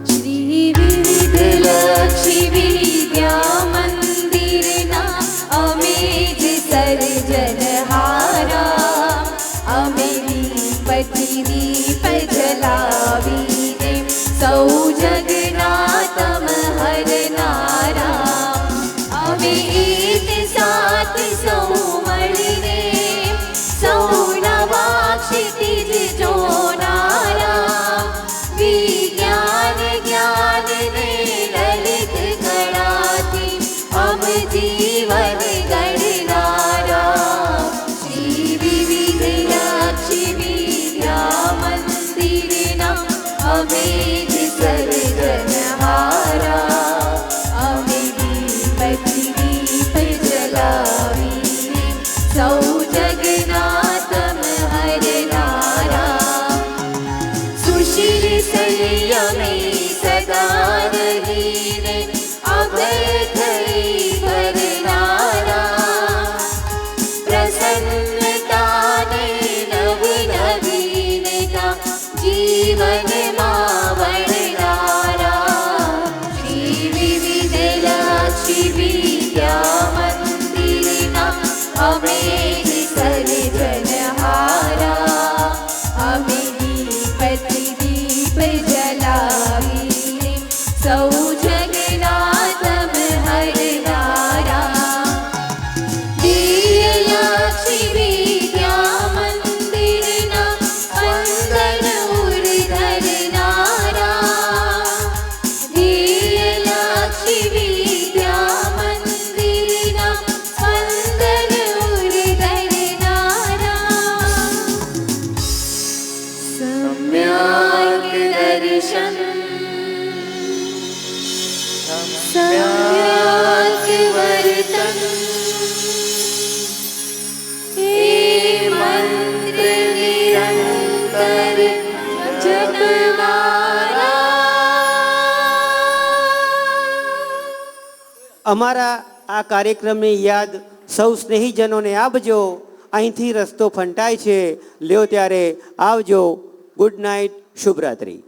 શ્રી વિવિધલક્ષી વિદ્યા મંદિરના અમે જ સર્જનહારા અમે દીપથી દીપ જલાવીને સૌ જગના તમ હરનારા અમે એક સાથ સૌ મળીને સૌ નવા ક્ષિતિજ જોનારા વિજ્ઞાન જ્ઞાન ને લલિત કળાથી અમ જીવન ગણનારા શ્રી વિવિધલક્ષી વિદ્યા મંદિરના અમે જ સર્જનહારા અમે દીપથી દીપ જલાવીને સૌ જગના તમ હરનારા સુશીલ સંયમે સદા રહીને અભય થઈ ભરનારા પ્રસન્નતાને નવ નવીનતા જીવનમાં વણનારા શ્રી વિવિધલક્ષી વિદ્યા મંદિરના અમે જ સર્જનહારા અમે દીપથી દીપ જલાવીને સૌ જગના તમ હરનારા દિવ્યલક્ષી વિદ્યા મંદિરના વંદન ઉર ધરનારા દિવ્યલક્ષી વિદ્યા મંદિરના વંદન ઉર ધરનારા सम्यक् दर्शन सम्यक् वर्तन हे मंत्र निरंतर जपनारा અમારા આ કાર્યક્રમની યાદ સૌ સ્નેહીજનોને આપજો. અહીંથી રસ્તો ફંટાય છે. લ્યો ત્યારે આવજો. Good night. શુભરાત્રી.